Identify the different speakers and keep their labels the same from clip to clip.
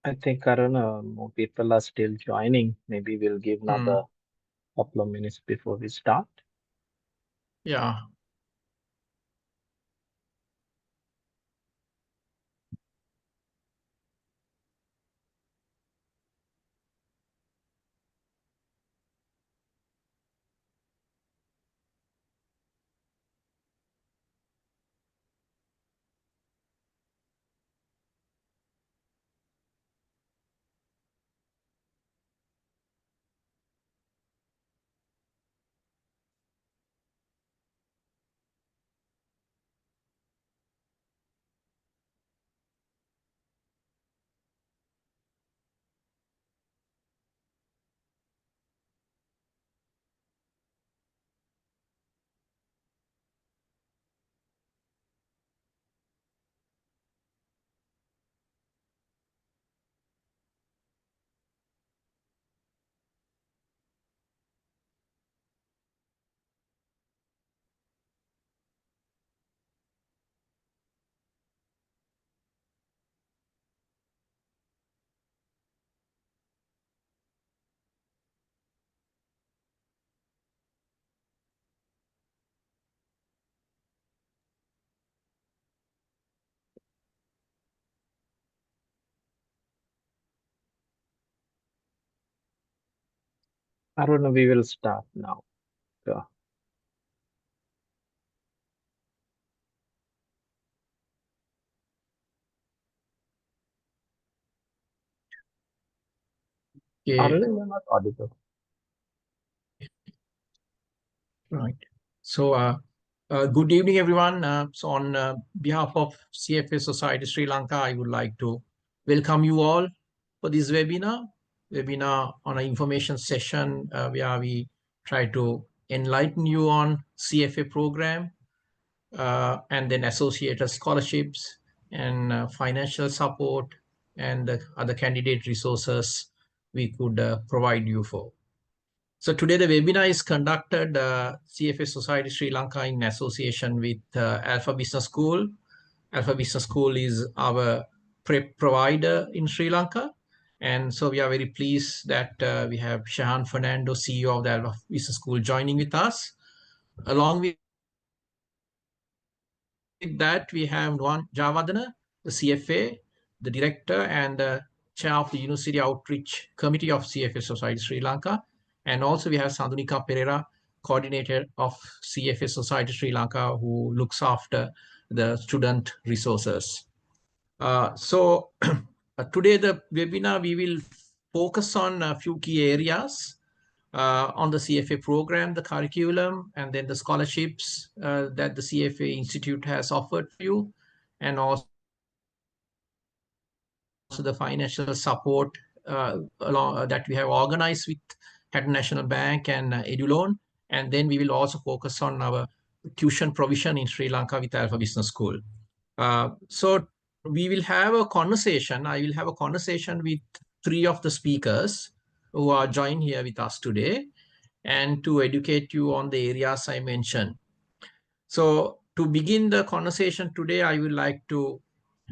Speaker 1: I think, I don't know, more people are still joining. Maybe we'll give another couple of minutes before we start.
Speaker 2: Yeah.
Speaker 1: I don't know, we will start now. Yeah.
Speaker 2: Okay.
Speaker 1: Arun, you're not audible.
Speaker 2: Right. So, good evening, everyone. So, on behalf of CFA Society Sri Lanka, I would like to welcome you all for this webinar on an information session where we try to enlighten you on CFA program and then associated scholarships and financial support and the other candidate resources we could provide you for. So today the webinar is conducted CFA Society Sri Lanka in association with Alpha Business School. Alpha Business School is our prep provider in Sri Lanka. And so we are very pleased that we have Shahan Fernando, CEO of the Alpha Business School, joining with us. Along with that, we have Nuan Javadana, the CFA, the director and chair of the University Outreach Committee of CFA Society Sri Lanka. And also we have Sandunika Pereira, coordinator of CFA Society Sri Lanka, who looks after the student resources. So today the webinar, we will focus on a few key areas on the CFA program, the curriculum, and then the scholarships that the CFA Institute has offered for you, and also the financial support that we have organized with Hatton National Bank and EduLoan. And then we will also focus on our tuition provision in Sri Lanka with Alpha Business School. So we will have a conversation. I will have a conversation with three of the speakers who are joined here with us today, and to educate you on the areas I mentioned. So to begin the conversation today, I would like to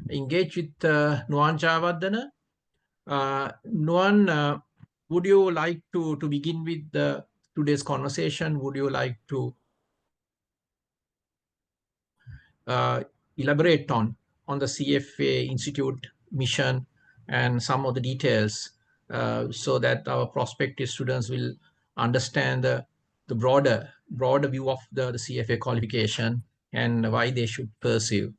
Speaker 2: engage with Nuan Javadana. Nuan, would you like to begin with today's conversation? Would you like to elaborate on the CFA Institute mission and some of the details so that our prospective students will understand the broader view of the CFA qualification and why they should pursue?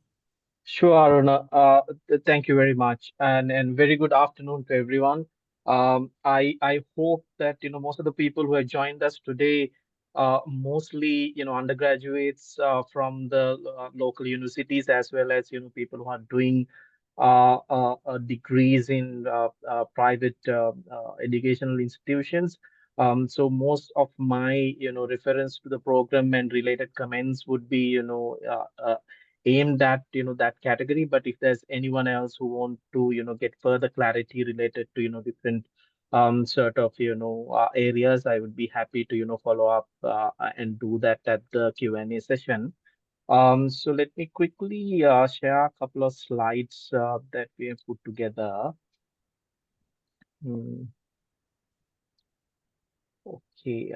Speaker 1: Sure, Aruna. Thank you very much, and very good afternoon to everyone. I hope that most of the people who have joined us today, mostly undergraduates from the local universities, as well as people who are doing degrees in private educational institutions. So most of my reference to the program and related comments would be aimed at that category. But if there's anyone else who want to get further clarity related to different sort of areas, I would be happy to follow up and do that at the Q&A session. So let me quickly share a couple of slides that we have put together. Hmm. Okay.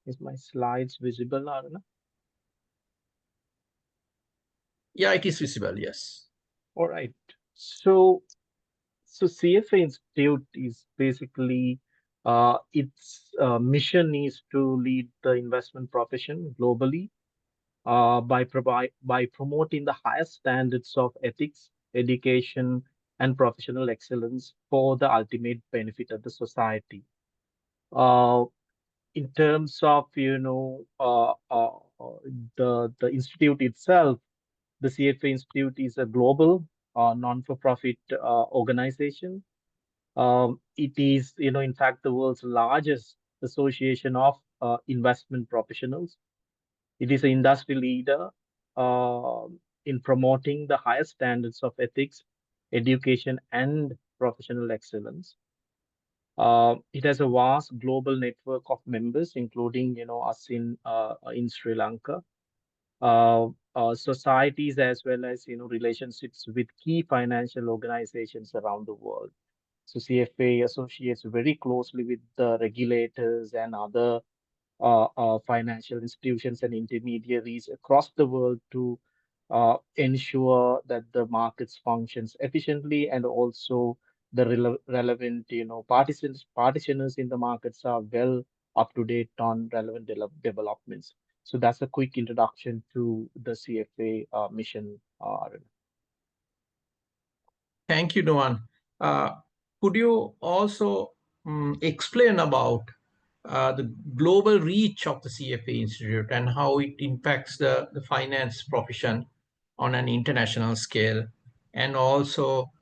Speaker 1: Is my slides visible, Aruna?
Speaker 2: Yeah, it is visible. Yes.
Speaker 1: All right. So, so CFA Institute is basically its mission is to lead the investment profession globally by promoting the highest standards of ethics, education, and professional excellence for the ultimate benefit of the society. Uh, in terms of the institute itself, the CFA Institute is a global non-for-profit organization. It is, in fact, the world's largest association of investment professionals. It is an industry leader uh, in promoting the highest standards of ethics, education, and professional excellence. It has a vast global network of members, including, us in Sri Lanka, uh, societies as well as, relationships with key financial organizations around the world. So CFA associates very closely with the regulators and other financial institutions and intermediaries across the world to ensure that the markets functions efficiently, and also the relevant partitioners in the markets are well up to date on relevant developments. So that's a quick introduction to the CFA mission.
Speaker 2: Thank you, Noan. Uh, could you also explain about the global reach of the CFA Institute and how it impacts the finance profession on an international scale? And also,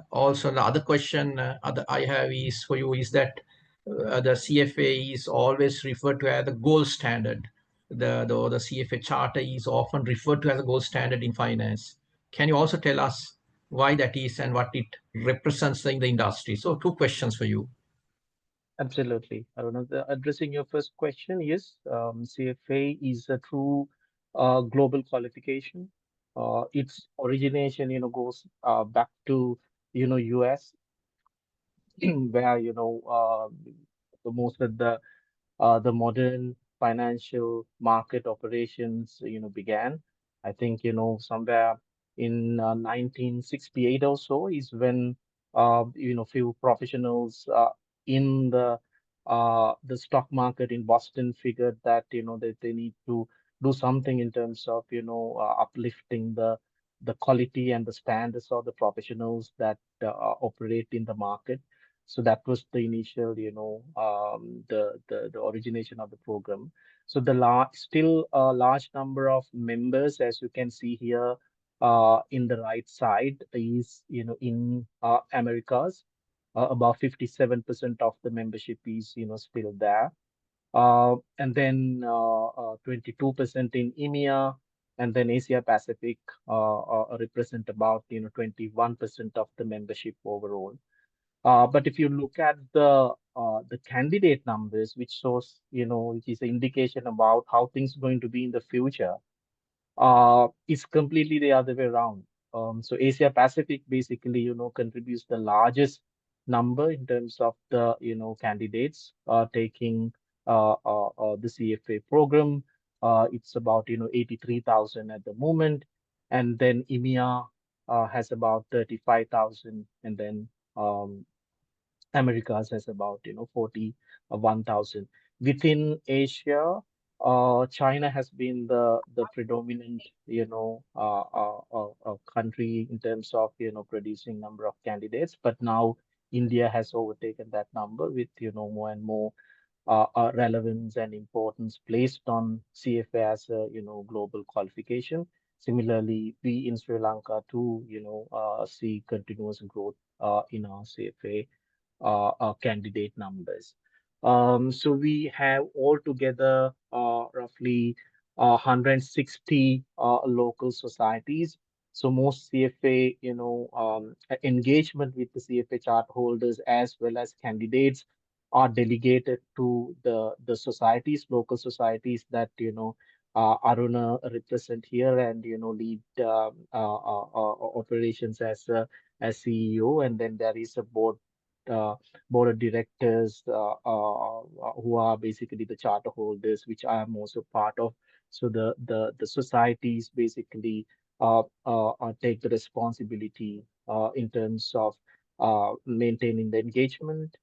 Speaker 2: also the other question I have is for you is that the CFA is always referred to as the gold standard. The CFA charter is often referred to as a gold standard in finance. Can you also tell us why that is and what it represents in the industry? So two questions for you.
Speaker 1: Absolutely. I don't know. Addressing your first question, yes, CFA is a true global qualification. Its origination, goes back to, US, where, the most of the modern financial market operations, began. I think, somewhere in 1968 or so is when, few professionals in the stock market in Boston figured that, that they need to do something in terms of, uplifting the quality and the standards of the professionals that operate in the market. So that was the initial, the origination of the program. So still a large number of members, as you can see here, in the right side is, in Americas, about 57% of the membership is, still there. And then 22% in EMEA, and then Asia Pacific represent about, 21% of the membership overall. But if you look at the candidate numbers, which shows, which is an indication about how things are going to be in the future, it's completely the other way around. So Asia Pacific basically, contributes the largest number in terms of the, candidates taking the CFA program. It's about, 83,000 at the moment. And then EMEA has about 35,000. And then Americas has about 41,000. Within Asia, China has been the predominant country in terms of producing number of candidates, but now India has overtaken that number with more and more relevance and importance placed on CFA as a global qualification. Similarly, we in Sri Lanka too see continuous growth in our CFA candidate numbers. So we have altogether roughly 160 local societies. So most CFA, engagement with the CFA chart holders as well as candidates are delegated to the societies, local societies that Aruna represent here, and lead operations as as CEO, and then there is a uh, board of directors who are basically the charter holders, which I am also part of. So the societies basically take the responsibility in terms of maintaining the engagement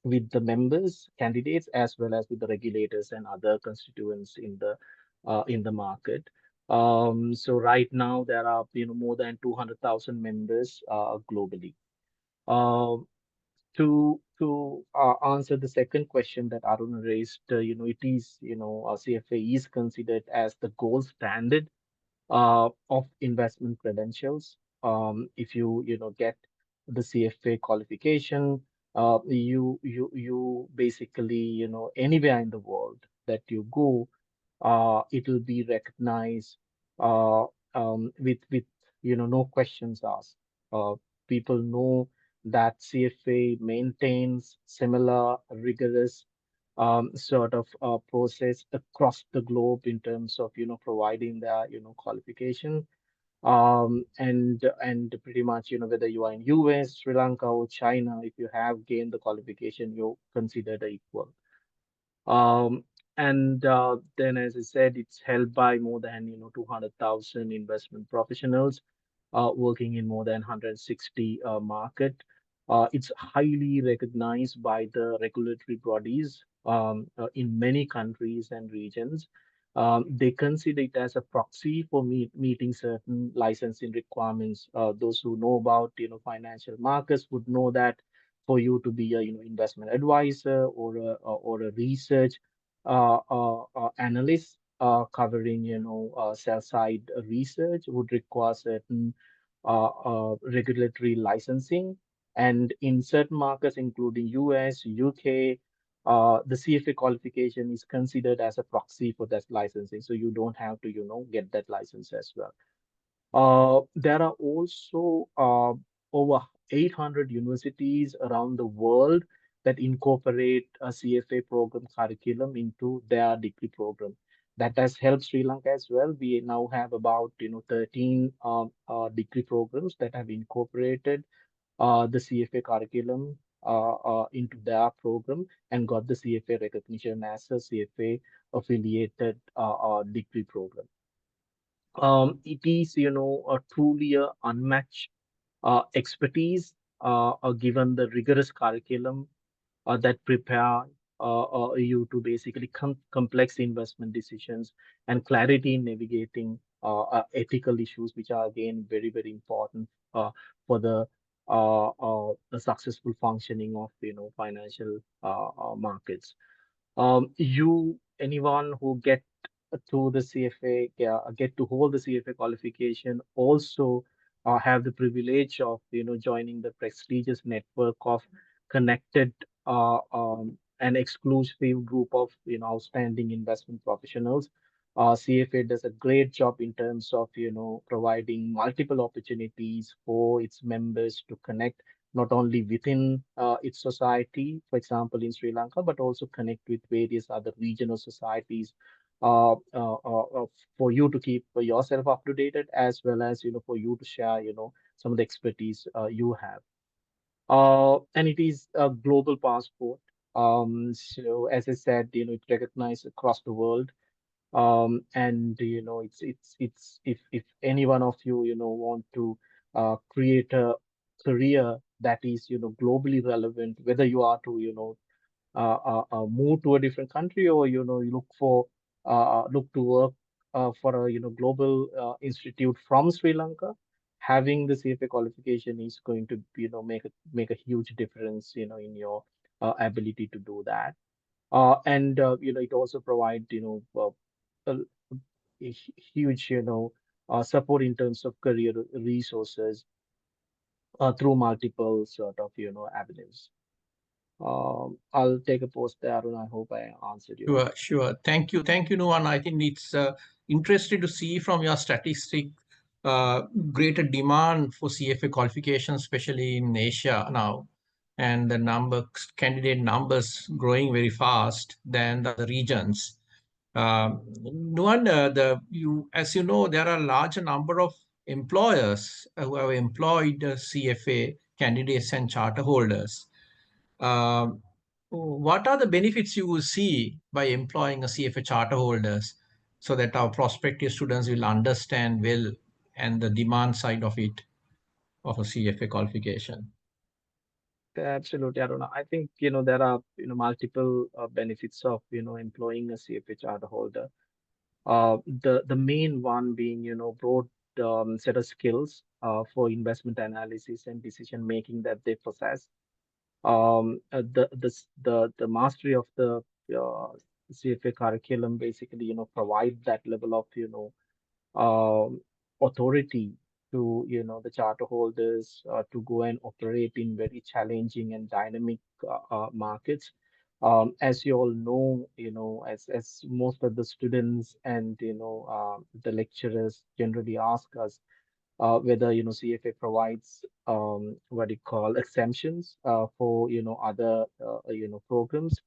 Speaker 1: with the members, candidates, as well as with the regulators and other constituents in the market. So right now there are more than 200,000 members globally. Uh, to answer the second question that Arun raised, it is CFA is considered as the gold standard of investment credentials. If you get the CFA qualification, you basically anywhere in the world that you go, it will be recognized uh, with no questions asked. Uh, People know that CFA maintains similar rigorous sort of process across the globe in terms of providing their qualification, and pretty much whether you are in US, Sri Lanka, or China, if you have gained the qualification, you're considered equal. um, and then, as I said, it's held by more than 200,000 investment professionals working in more than 160 market. It's highly recognized by the regulatory bodies in many countries and regions. They consider it as a proxy for meeting certain licensing requirements. Those who know about financial markets would know that for you to be a investment advisor or a research analyst covering sell side research would require certain regulatory licensing. And in certain markets, including US, UK, the CFA qualification is considered as a proxy for that licensing. So you don't have to, get that license as well. There are also over 800 universities around the world that incorporate a CFA program curriculum into their degree program. That has helped Sri Lanka as well. We now have about 13 degree programs that have incorporated the CFA curriculum into their program and got the CFA recognition as a CFA affiliated degree program. It is, a truly a unmatched expertise given the rigorous curriculum that prepare you to basically complex investment decisions and clarity in navigating ethical issues, which are again very, very important for the successful functioning of financial markets. Anyone who get to the CFA, get to hold the CFA qualification, also have the privilege of joining the prestigious network of connected an exclusive group of outstanding investment professionals. CFA does a great job in terms of providing multiple opportunities for its members to connect not only within its society, for example, in Sri Lanka, but also connect with various other regional societies uh, uh, uh, uh, for you to keep yourself up to date, as well as for you to share some of the expertise you have. And it is a global passport. So as I said, it's recognized across the world. And it's if any one of you want to create a career that is globally relevant, whether you are to move to a different country, or you look to work for a global institute from Sri Lanka, having the CFA qualification is going to make a huge difference in your ability to do that. And it also provides a, a huge support in terms of career resources through multiple sort of avenues. I'll take a pause there, Arun. I hope I answered you.
Speaker 2: Sure, sure. Thank you, Nuwan. I think it's interesting to see from your statistic uh, greater demand for CFA qualifications, especially in Asia now, and the number candidate numbers growing very fast than the other regions. Nuwan, as you know, there are a large number of employers who have employed CFA candidates and charter holders, um, what are the benefits you will see by employing a CFA charter holders so that our prospective students will understand well and the demand side of it of a CFA qualification?
Speaker 1: Absolutely, Aruna. I think, there are, multiple benefits of, employing a CFA charter holder. The main one being, broad set of skills for investment analysis and decision making that they possess. The mastery of the CFA curriculum basically, provide that level of, um, authority to the charter holders to go and operate in very challenging and dynamic markets. As you all know, as most of the students and the lecturers generally ask us whether CFA provides what you call exemptions for other programs.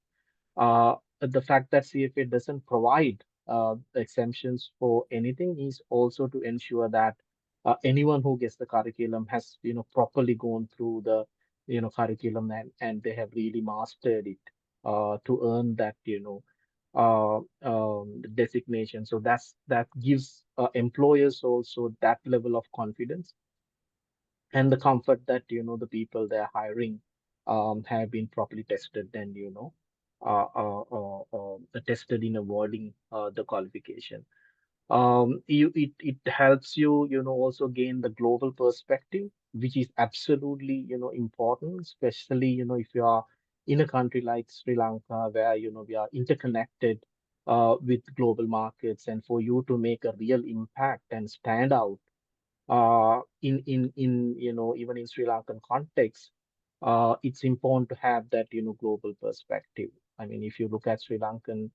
Speaker 1: The fact that CFA doesn't provide exemptions for anything is also to ensure that anyone who gets the curriculum has properly gone through the curriculum, and they have really mastered it to earn that designation. So that gives employers also that level of confidence and the comfort that the people they're hiring have been properly tested and tested in awarding the qualification. It helps you also gain the global perspective, which is absolutely important, especially if you are in a country like Sri Lanka, where we are interconnected with global markets, and for you to make a real impact and stand out in even in Sri Lankan context, it's important to have that global perspective. I mean, if you look at Sri Lankan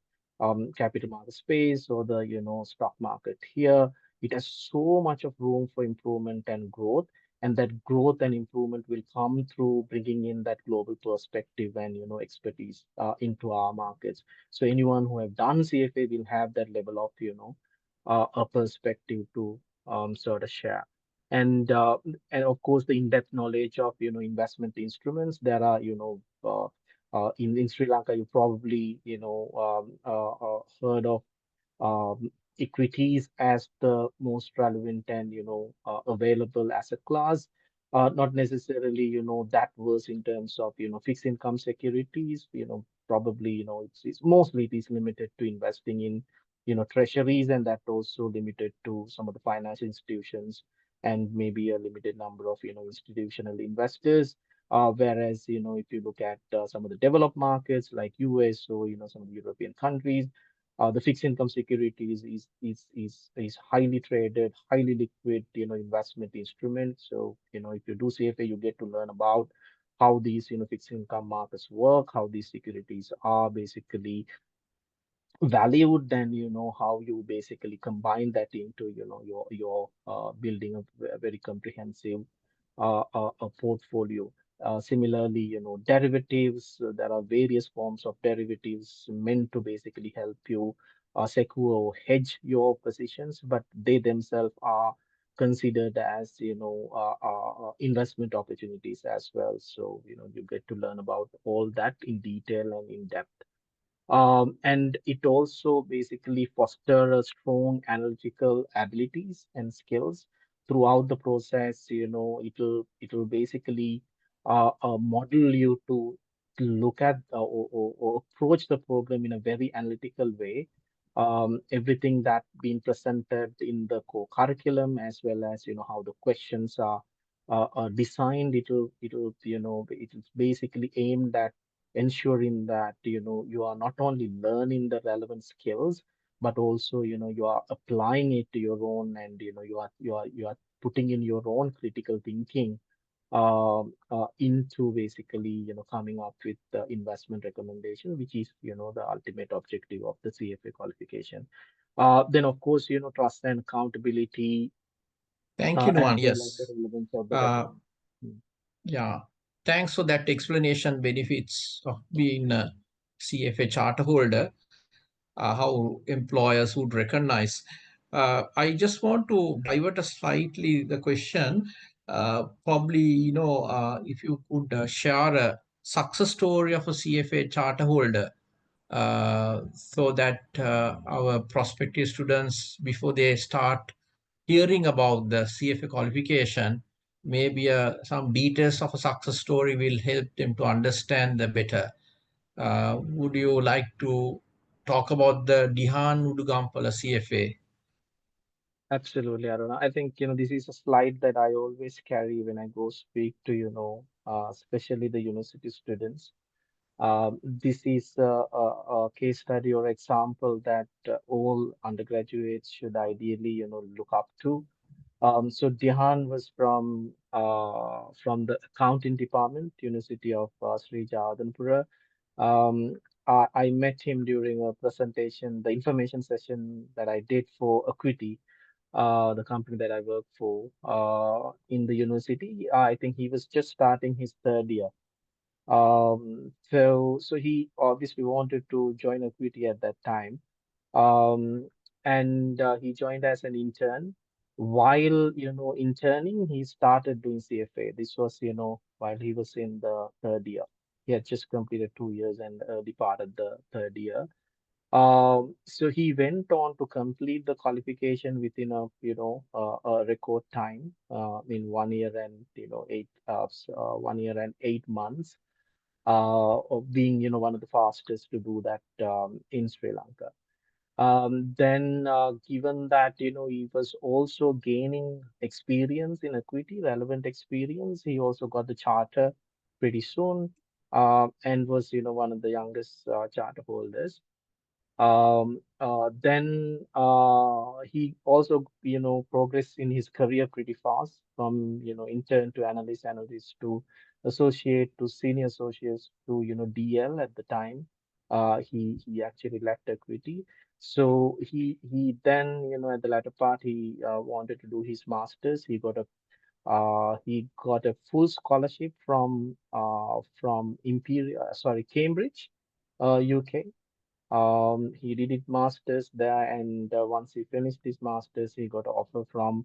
Speaker 1: capital market space or the stock market here, it has so much of room for improvement and growth, and that growth and improvement will come through bringing in that global perspective and expertise into our markets. So anyone who have done CFA will have that level of a perspective to sort of share. And of course the in-depth knowledge of investment instruments. There are in Sri Lanka, you probably heard of equities as the most relevant and available asset class. Not necessarily that worse in terms of fixed income securities. Probably it's mostly it is limited to investing in treasuries, and that also limited to some of the financial institutions and maybe a limited number of institutional investors. Whereas if you look at some of the developed markets like US or some of the European countries, the fixed income securities is highly traded, highly liquid, investment instrument. So, if you do CFA, you get to learn about how these, fixed income markets work, how these securities are basically valued, then how you basically combine that into your building a very comprehensive a portfolio. Similarly, derivatives, there are various forms of derivatives meant to basically help you secure or hedge your positions, but they themselves are considered as investment opportunities as well. So you get to learn about all that in detail and in depth. And it also basically foster a strong analytical abilities and skills throughout the process. It'll basically model you to look at or approach the program in a very analytical way. Everything that been presented in the core curriculum, as well as how the questions are designed. It's basically aimed at ensuring that you are not only learning the relevant skills, but also you are applying it to your own, and you are putting in your own critical thinking into basically coming up with the investment recommendation, which is the ultimate objective of the CFA qualification. Then of course trust and accountability,
Speaker 2: Thank you,
Speaker 1: as
Speaker 2: Nuwan.
Speaker 1: well as the
Speaker 2: Yes.
Speaker 1: relevance of the
Speaker 2: Uh,
Speaker 1: recommendation. Mm.
Speaker 2: yeah. Thanks for that explanation, benefits of being a CFA charter holder, how employers would recognize. I just want to divert a slightly the question. Probably, if you could share a success story of a CFA charter holder, so that our prospective students, before they start hearing about the CFA qualification, maybe some details of a success story will help them to understand the better. Would you like to talk about the Dihan Udugampala CFA?
Speaker 1: Absolutely, Aruna. I think, this is a slide that I always carry when I go speak to, especially the university students. This is a case study or example that all undergraduates should ideally, look up to. So Dihan was from the accounting department, University of Sri Jagadhanpura. Um, I met him during a presentation, the information session that I did for Equity, the company that I work for, in the university. I think he was just starting his third year. So he obviously wanted to join Equity at that time. Um, and he joined as an intern. While, interning, he started doing CFA. This was, while he was in the third year. He had just completed 2 years and early part of the third year. So he went on to complete the qualification within a record time, in 1 year and, 1 year and 8 months, of being, one of the fastest to do that, in Sri Lanka. Then, given that, he was also gaining experience in equity, relevant experience, he also got the charter pretty soon, and was, one of the youngest charter holders. Then he also, progressed in his career pretty fast from, intern to analyst to associate to senior associates to, DL at the time. He actually left equity. So he then, at the latter part, he wanted to do his master's. He got a full scholarship from Cambridge, UK. He did his master's there, and once he finished his master's, he got an offer from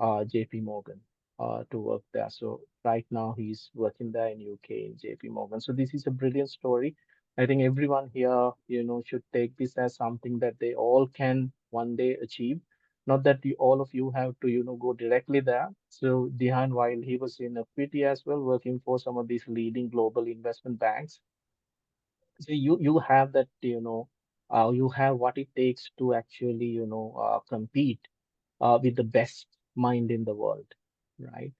Speaker 1: JP Morgan to work there. So right now he's working there in UK in JP Morgan. So this is a brilliant story. I think everyone here, should take this as something that they all can one day achieve. Not that all of you have to, go directly there. So Dihan, while he was in equity as well, working for some of these leading global investment banks, so you have that, you have what it takes to actually, compete with the best mind in the world, right?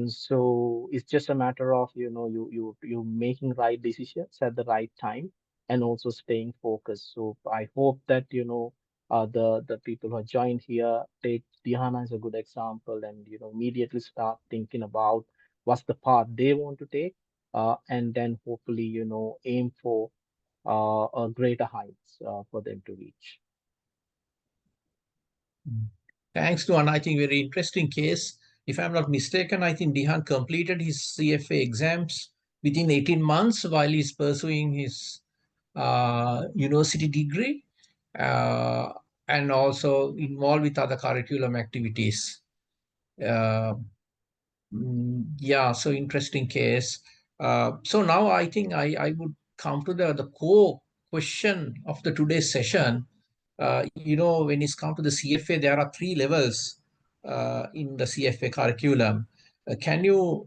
Speaker 1: So it's just a matter of, you making right decisions at the right time and also staying focused. So I hope that, the people who are joined here take Dihana as a good example and, immediately start thinking about what's the path they want to take, and then hopefully, aim for a greater heights for them to reach.
Speaker 2: Mm. Thanks to an, I think, very interesting case. If I'm not mistaken, I think Dihan completed his CFA exams within 18 months while he's pursuing his university degree, uh, and also involved with other curriculum activities. Uh, yeah, so interesting case. So now I think I would come to the core question of the today's session. When it's come to the CFA, there are three levels in the CFA curriculum. Can you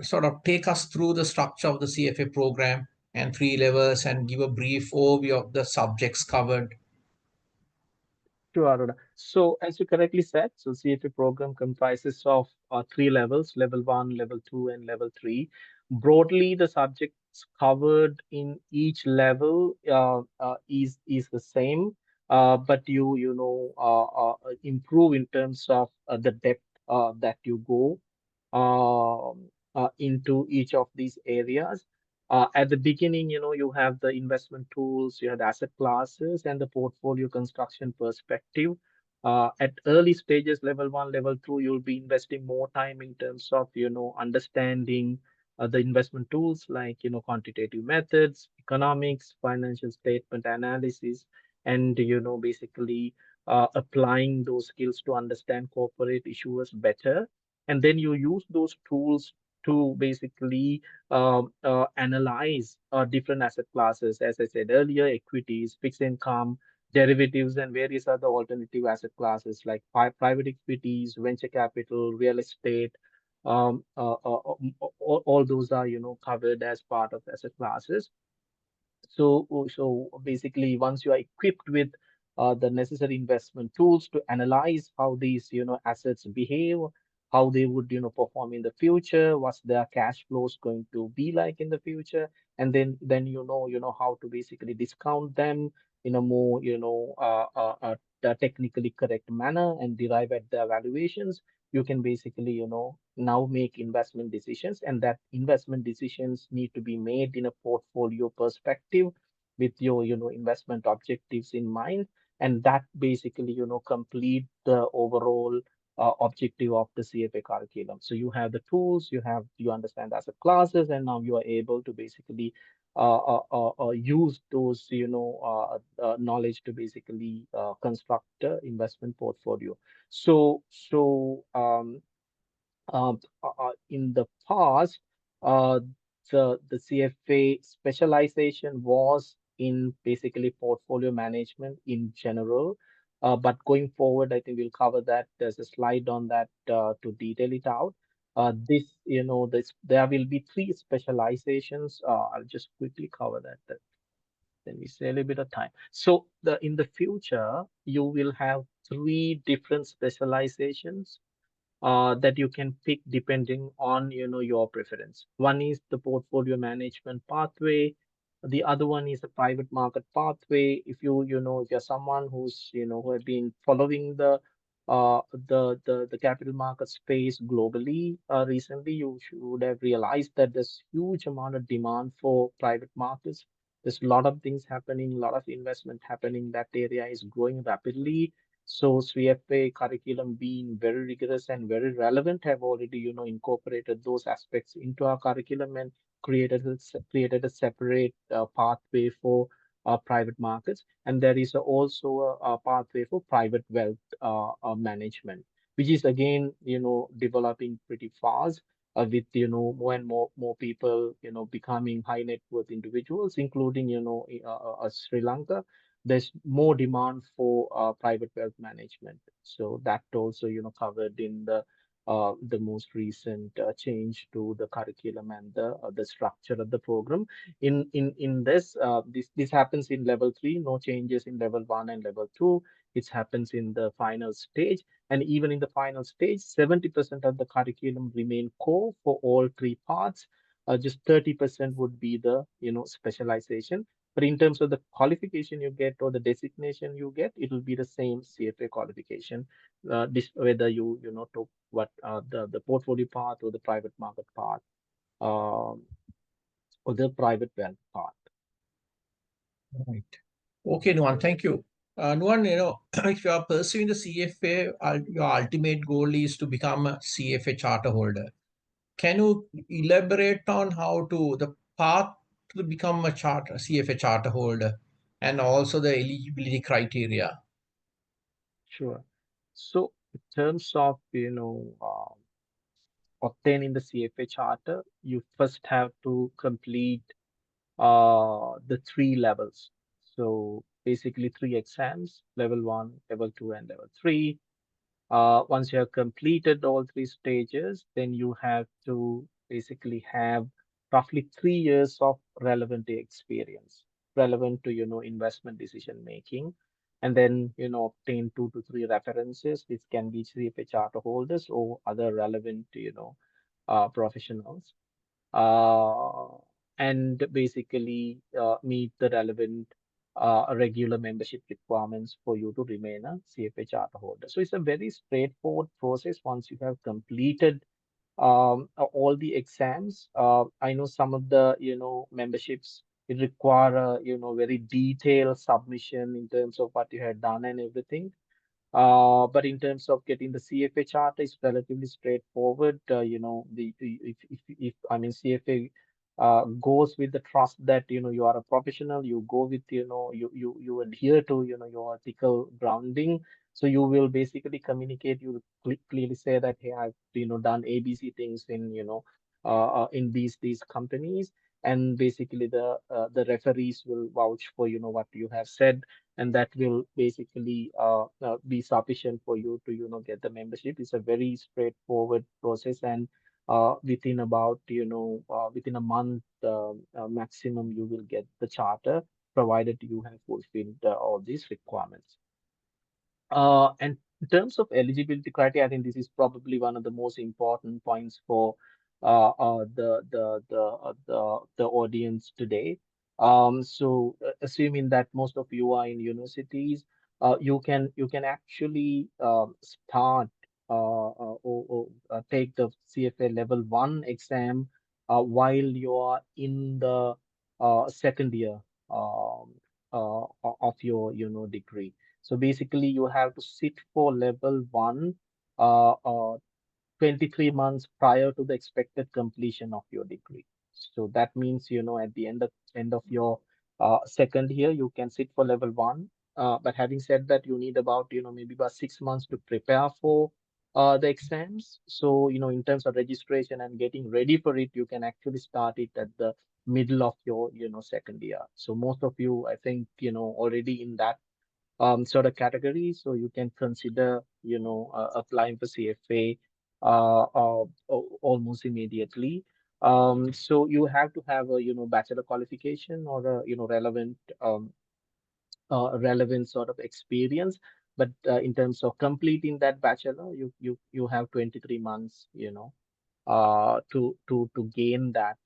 Speaker 2: sort of take us through the structure of the CFA program and three levels and give a brief overview of the subjects covered?
Speaker 1: Sure, Aruna. So, as you correctly said, so CFA program comprises of three levels: level one, level two, and level three. Broadly, the subjects covered in each level is the same, but you improve in terms of the depth that you go into each of these areas. At the beginning, you have the investment tools, you have the asset classes, and the portfolio construction perspective. At early stages, level one, level two, you'll be investing more time in terms of, understanding the investment tools like, quantitative methods, economics, financial statement analysis. and basically applying those skills to understand corporate issuers better, and then you use those tools to basically analyze different asset classes, as I said earlier, equities, fixed income, derivatives, and various other alternative asset classes like private equities, venture capital, real estate. All those are covered as part of asset classes. So basically, once you are equipped with the necessary investment tools to analyze how these, assets behave, how they would, perform in the future, what's their cash flows going to be like in the future, and then how to basically discount them in a more, technically correct manner and derive at the valuations. You can basically, now make investment decisions, and that investment decisions need to be made in a portfolio perspective with your, investment objectives in mind, and that basically, complete the overall objective of the CFA curriculum. So you have the tools, you understand asset classes, and now you are able to basically use those, knowledge to basically construct the investment portfolio. So in the past, uh, the CFA specialization was in basically portfolio management in general. But going forward, I think we'll cover that. There's a slide on that to detail it out. There will be three specializations. I'll just quickly cover that. Then we say a little bit of time. So in the future, you will have three different specializations that you can pick depending on your preference. One is the portfolio management pathway. The other one is the private market pathway. If you're someone who's who have been following the capital market space globally recently, you should have realized that there's huge amount of demand for private markets. There's a lot of things happening, a lot of investment happening. That area is growing rapidly, so CFA curriculum being very rigorous and very relevant have already, incorporated those aspects into our curriculum and created a separate pathway for private markets. And there is also a pathway for private wealth management, which is again, developing pretty fast. With more and more people becoming high net worth individuals, including Sri Lanka, there's more demand for private wealth management. So that also, covered in the most recent change to the curriculum and the structure of the program. This happens in level three, no changes in level one and level two. It happens in the final stage, and even in the final stage, 70% of the curriculum remain core for all three parts. Just 30% would be the specialization, but in terms of the qualification you get or the designation you get, it will be the same CFA qualification, whether you took what the portfolio path or the private market path, um, or the private wealth path.
Speaker 2: Right. Okay, Nuan, thank you. Nuan, if you are pursuing the CFA, your ultimate goal is to become a CFA charter holder. Can you elaborate on how to the path to become a charter CFA charter holder and also the eligibility criteria?
Speaker 1: Sure. So in terms of obtaining the CFA charter, you first have to complete the three levels. So basically three exams: level one, level two, and level three. Once you have completed all three stages, then you have to basically have roughly 3 years of relevant experience, relevant to investment decision making, and then obtain 2 to 3 references. This can be CFA charter holders or other relevant professionals, uh, and basically meet the relevant regular membership requirements for you to remain a CFA charter holder. So it's a very straightforward process once you have completed all the exams. I know some of the memberships, it require a very detailed submission in terms of what you had done and everything. But in terms of getting the CFA charter, it's relatively straightforward. If I mean CFA goes with the trust that you are a professional. You go with you adhere to your ethical grounding. So you will basically communicate. You will clearly say that, hey, I've done ABC things in these companies, and basically the referees will vouch for what you have said, and that will basically be sufficient for you to get the membership. It's a very straightforward process, and within a month maximum, you will get the charter, provided you have fulfilled all these requirements. And in terms of eligibility criteria, I think this is probably one of the most important points for the audience today. Assuming that most of you are in universities, you can actually start or take the CFA level 1 exam while you are in the second year um, of your degree. So basically, you have to sit for level 1 uh, uh, 23 months prior to the expected completion of your degree. So that means, at the end of your second year, you can sit for level 1. But having said that, you need about, maybe about 6 months to prepare for the exams. So, in terms of registration and getting ready for it, you can actually start it at the middle of your, second year. So most of you, I think, already in that sort of category. So you can consider, applying for CFA almost immediately. So you have to have a, bachelor qualification or a, relevant sort of experience. But in terms of completing that bachelor, you have 23 months, to gain that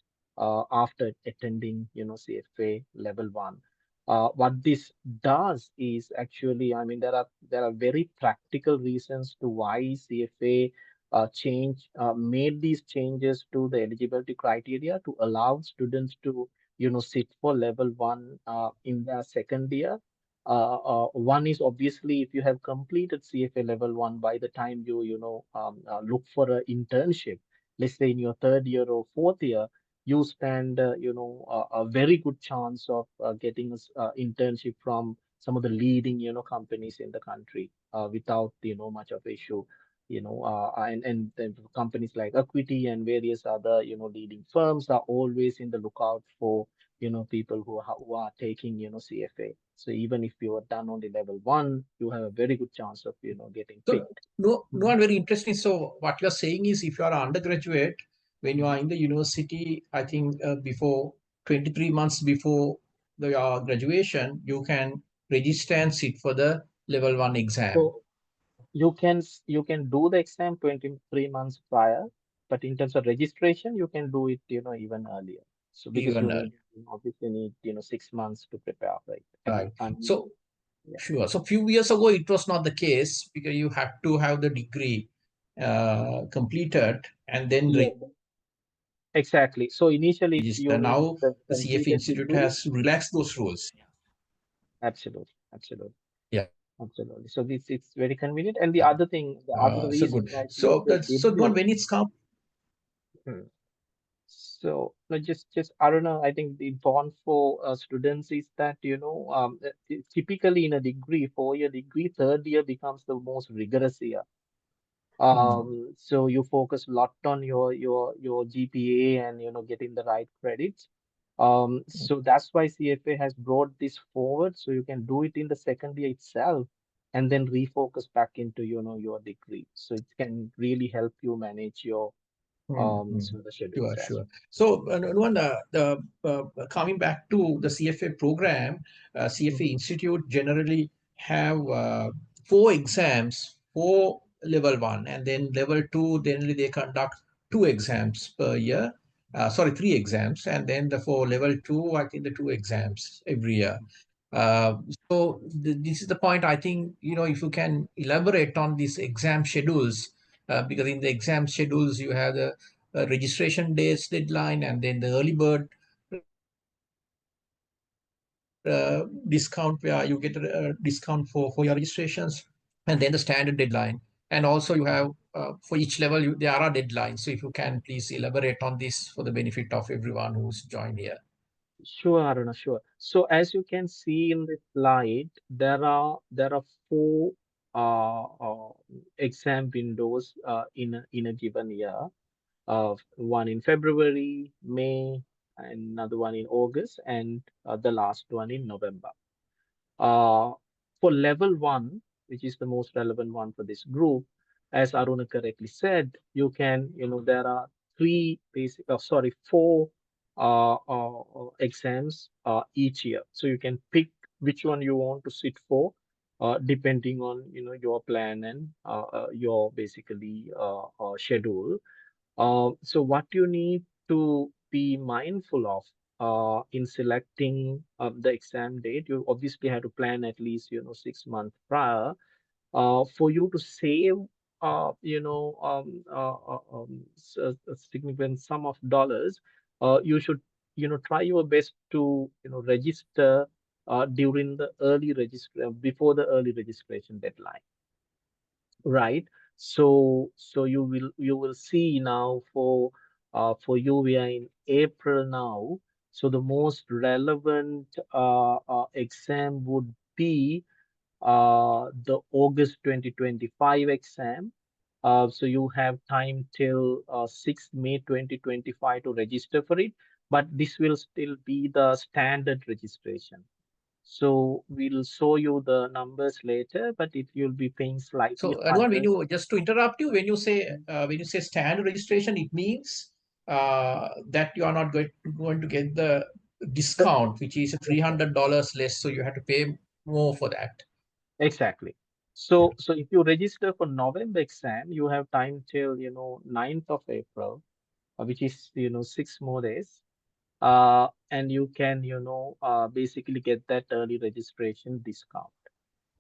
Speaker 1: after attending CFA level 1. What this does is actually, I mean, there are very practical reasons to why CFA made these changes to the eligibility criteria to allow students to sit for level 1 in their second year. One is obviously, if you have completed CFA level 1, by the time you look for an internship, let's say in your third year or fourth year, you stand a very good chance of getting an internship from some of the leading companies in the country without much of issue. And then companies like Equity and various other leading firms are always in the lookout for people who are taking CFA. So even if you are done only level 1, you have a very good chance of getting
Speaker 2: So,
Speaker 1: picked.
Speaker 2: no, one very interesting. So, what you're saying is, if you are an undergraduate, when you are in the university, I think before 23 months before the graduation, you can register and sit for the level one exam,
Speaker 1: So you can do the exam 23 months prior, but in terms of registration, you can do it even earlier. So because
Speaker 2: even
Speaker 1: obviously need 6 months to prepare for it. And
Speaker 2: right.
Speaker 1: I mean,
Speaker 2: So,
Speaker 1: yeah,
Speaker 2: sure. So, few years ago, it was not the case because you have to have the degree completed and then
Speaker 1: yeah, exactly. So initially, if
Speaker 2: register.
Speaker 1: you
Speaker 2: Now,
Speaker 1: with the
Speaker 2: the CFA
Speaker 1: completed
Speaker 2: Institute
Speaker 1: degree,
Speaker 2: has relaxed those rules.
Speaker 1: absolutely, absolutely,
Speaker 2: Yeah.
Speaker 1: absolutely. So this it's very convenient. And the other thing, the other
Speaker 2: So
Speaker 1: reason
Speaker 2: good.
Speaker 1: why
Speaker 2: So
Speaker 1: CFA
Speaker 2: that's
Speaker 1: did
Speaker 2: so Don,
Speaker 1: this.
Speaker 2: when it's come.
Speaker 1: Hmm. So, no, just I don't know. I think the bond for students is that typically in a degree, 4-year degree, third year becomes the most rigorous year.
Speaker 2: Hmm.
Speaker 1: So you focus a lot on your GPA and getting the right credits. So that's why CFA has brought this forward, so you can do it in the second year itself, and then refocus back into your degree. So it can really help you manage your
Speaker 2: Hmm, hmm.
Speaker 1: so the schedules
Speaker 2: Sure,
Speaker 1: as
Speaker 2: sure. So, Nuwan, coming back to the CFA program,
Speaker 1: well.
Speaker 2: CFA Institute generally have four exams for level one, and then level two, generally they conduct two exams per year. Sorry, three exams, and then for level two, I think the two exams every year. Uh, so this is the point. I think if you can elaborate on these exam schedules, because in the exam schedules you have the registration dates deadline, and then the early bird discount where you get a discount for your registrations, and then the standard deadline. And also you have for each level, there are deadlines. So if you can please elaborate on this for the benefit of everyone who's joined here.
Speaker 1: Sure, Aruna, sure. So as you can see in the slide, there are four exam windows in a given year. One in February, May, another one in August, and the last one in November. Uh, for level one, which is the most relevant one for this group, as Aruna correctly said, there are four exams each year. So you can pick which one you want to sit for, depending on, your plan and your basically schedule. So what you need to be mindful of in selecting the exam date, you obviously have to plan at least 6 months prior for you to save a significant sum of dollars. You should try your best to register during the early register before the early registration deadline, right? So you will see now for you we are in April now. So the most relevant exam would be the August 2025 exam. So you have time till 6th May 2025 to register for it, but this will still be the standard registration. So we'll show you the numbers later, but it will be paying slightly
Speaker 2: So, Anuan, when
Speaker 1: higher.
Speaker 2: you just to interrupt you, when you say standard registration, it means that you are not going to get the
Speaker 1: The-
Speaker 2: discount, which is $300 less. So you have to pay more for that.
Speaker 1: Exactly. So if you register for November exam, you have time till 9th of April, which is 6 more days. And you can basically get that early registration discount.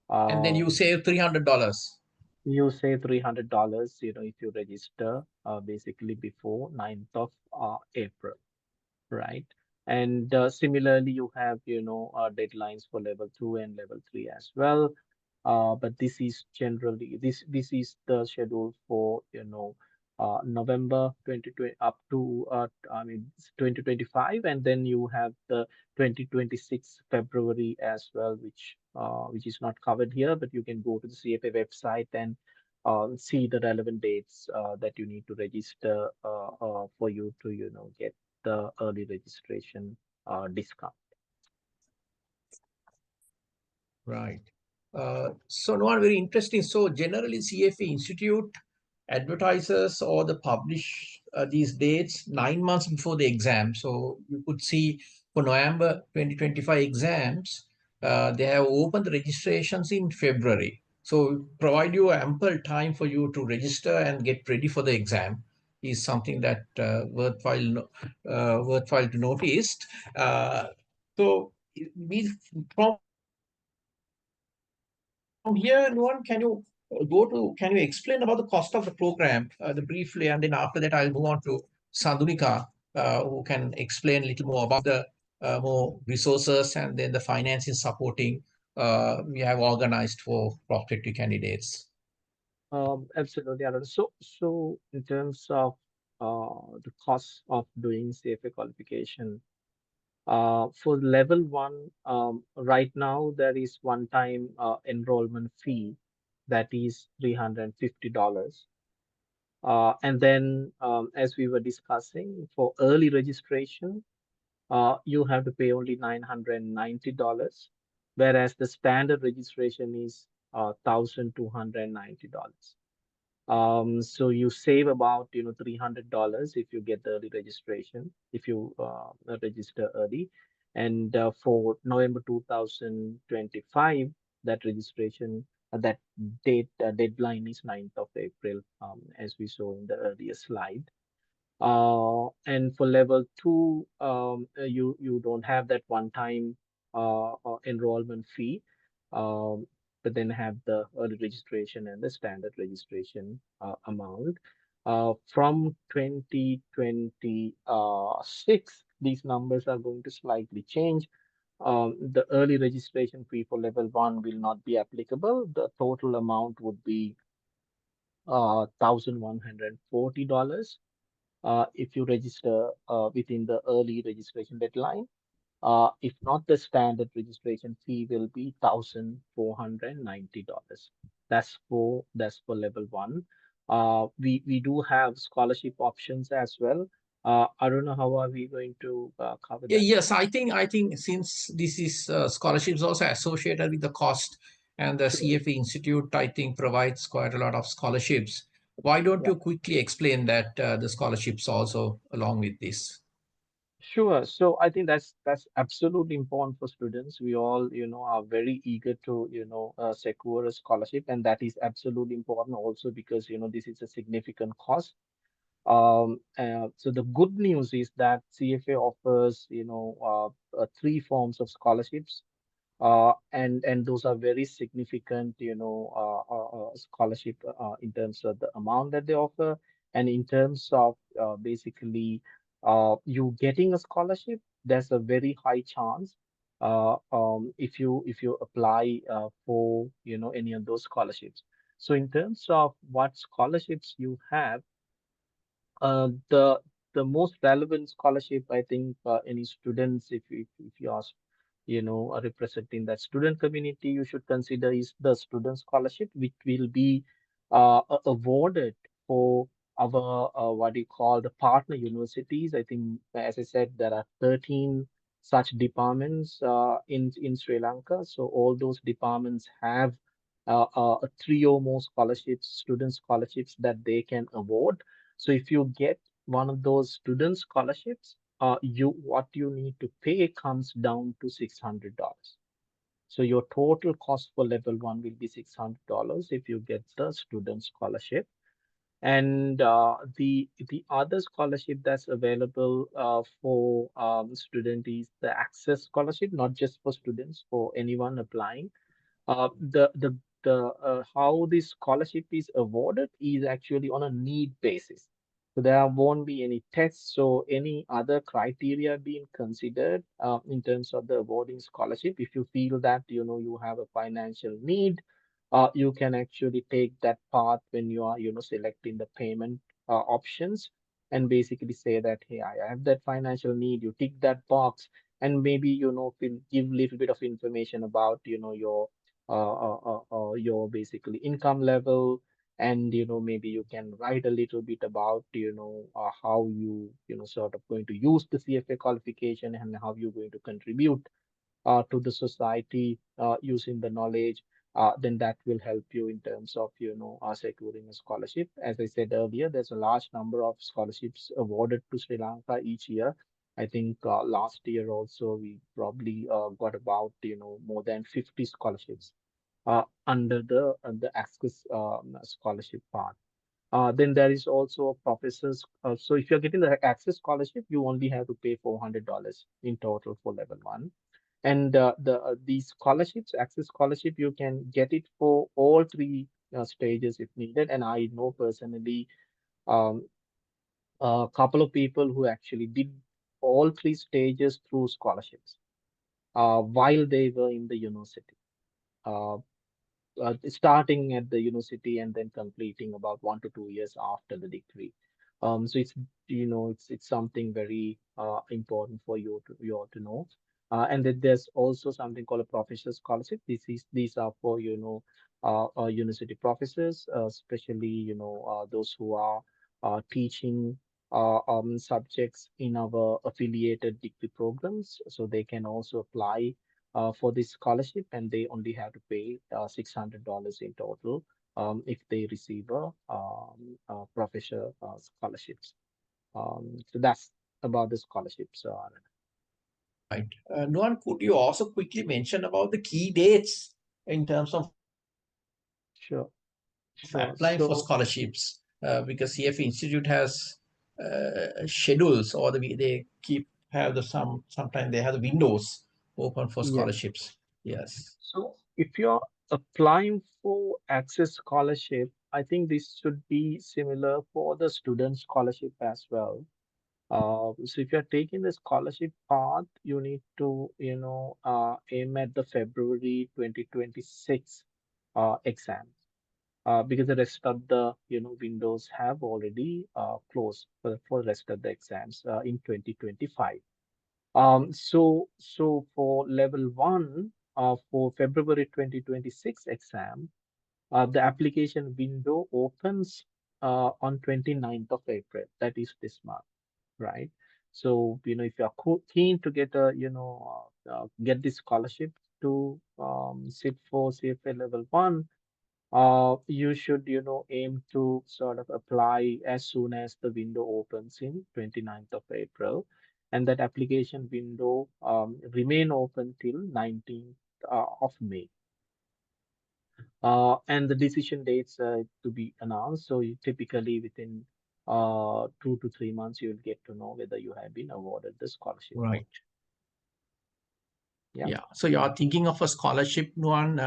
Speaker 2: And then
Speaker 1: Uh,
Speaker 2: you save $300.
Speaker 1: you save $300, if you register basically before 9th of April. Right? And similarly, you have, deadlines for level two and level three as well. But this is the schedule for, November 2020 up to, 2025, and then you have the 2026 February as well, which is not covered here, but you can go to the CFA website and see the relevant dates that you need to register for you to, get the early registration discount.
Speaker 2: Right. So, not very interesting. So, generally, CFA Institute advertises or the publish these dates 9 months before the exam. So, you could see for November 2025 exams, they have opened the registrations in February. So, provide you ample time for you to register and get ready for the exam is something that worthwhile to notice. Uh, so, we, from here, Luan, can you explain about the cost of the program briefly, and then after that, I'll move on to Sandhunika, who can explain a little more about the more resources and then the financing supporting we have organized for prospective candidates.
Speaker 1: Absolutely, Aaron. So in terms of the cost of doing CFA qualification, for level one, right now there is one-time enrollment fee that is $350. And then, as we were discussing, for early registration, you have to pay only $990, whereas the standard registration is $1,290. So you save about $300 if you get the early registration, if you register early. And for November 2025, that registration, that deadline is 9th of April, as we saw in the earlier slide. And for level two, you don't have that one-time enrollment fee, um, but then have the early registration and the standard registration amount. From 2026, these numbers are going to slightly change. The early registration fee for level one will not be applicable. The total amount would be $1,140 if you register within the early registration deadline. If not, the standard registration fee will be $1,490. That's for level one. We do have scholarship options as well. I don't know how are we going to cover
Speaker 2: Yeah,
Speaker 1: that.
Speaker 2: yes, I think since this is scholarships also associated with the cost, and the
Speaker 1: Sure.
Speaker 2: CFA Institute I think provides quite a lot of scholarships. Why don't
Speaker 1: Yeah.
Speaker 2: you quickly explain that the scholarships also along with this?
Speaker 1: Sure. So I think that's absolutely important for students. We all, are very eager to, secure a scholarship, and that is absolutely important also because, this is a significant cost. So the good news is that CFA offers, three forms of scholarships, and those are very significant, scholarship in terms of the amount that they offer, and in terms of basically you getting a scholarship. There's a very high chance if you apply for any of those scholarships. So in terms of what scholarships you have, the most relevant scholarship, I think, any students, if you ask, representing that student community, you should consider is the student scholarship, which will be awarded for our what do you call the partner universities. I think, as I said, there are 13 such departments in Sri Lanka. So all those departments have three or more scholarships, student scholarships that they can award. So if you get one of those student scholarships, you what you need to pay comes down to $600. So your total cost for level one will be $600 if you get the student scholarship. And the other scholarship that's available for student is the access scholarship, not just for students, for anyone applying. The how this scholarship is awarded is actually on a need basis. So there won't be any tests or any other criteria being considered in terms of the awarding scholarship. If you feel that you have a financial need, you can actually take that path when you are selecting the payment options, and basically say that, hey, I have that financial need. You tick that box, and maybe give little bit of information about your basically income level, and maybe you can write a little bit about how you sort of going to use the CFA qualification, and how you're going to contribute to the society using the knowledge. Then that will help you in terms of securing a scholarship. As I said earlier, there's a large number of scholarships awarded to Sri Lanka each year. I think last year also we probably got about more than 50 scholarships under the access scholarship part. Then there is also a professors. So if you're getting the access scholarship, you only have to pay $400 in total for level one. And these scholarships, access scholarship, you can get it for all three stages if needed. And I know personally um, a couple of people who actually did all three stages through scholarships while they were in the university. Uh, Starting at the university and then completing about 1 to 2 years after the degree. So it's something very important for you to know. And then there's also something called a professor scholarship. These are for university professors, especially those who are teaching subjects in our affiliated degree programs. So they can also apply for this scholarship, and they only have to pay $600 in total if they receive a professor scholarships. So that's about the scholarships.
Speaker 2: Right. Nuan, could you also quickly mention about the key dates in terms of applying for scholarships?
Speaker 1: Sure, sure.
Speaker 2: Because CFA
Speaker 1: So
Speaker 2: Institute has schedules, or they have sometimes they have the windows open for
Speaker 1: yeah,
Speaker 2: scholarships. Yes.
Speaker 1: so if you're applying for access scholarship, I think this should be similar for the student scholarship as well. So if you're taking the scholarship path, you need to, aim at the February 2026 exam. because the rest of the windows have already closed for the rest of the exams in 2025. So for level one, for February 2026 exam, the application window opens on 29th of April. That is this month, right? So, if you're keen to get get this scholarship to sit for CFA level one, you should, aim to sort of apply as soon as the window opens in 29th of April. And that application window remain open till 19th of May. And the decision dates to be announced. So you typically within 2 to 3 months, you'll get to know whether you have been awarded the scholarship or
Speaker 2: Right.
Speaker 1: yeah.
Speaker 2: Yeah. So you are thinking of a scholarship one.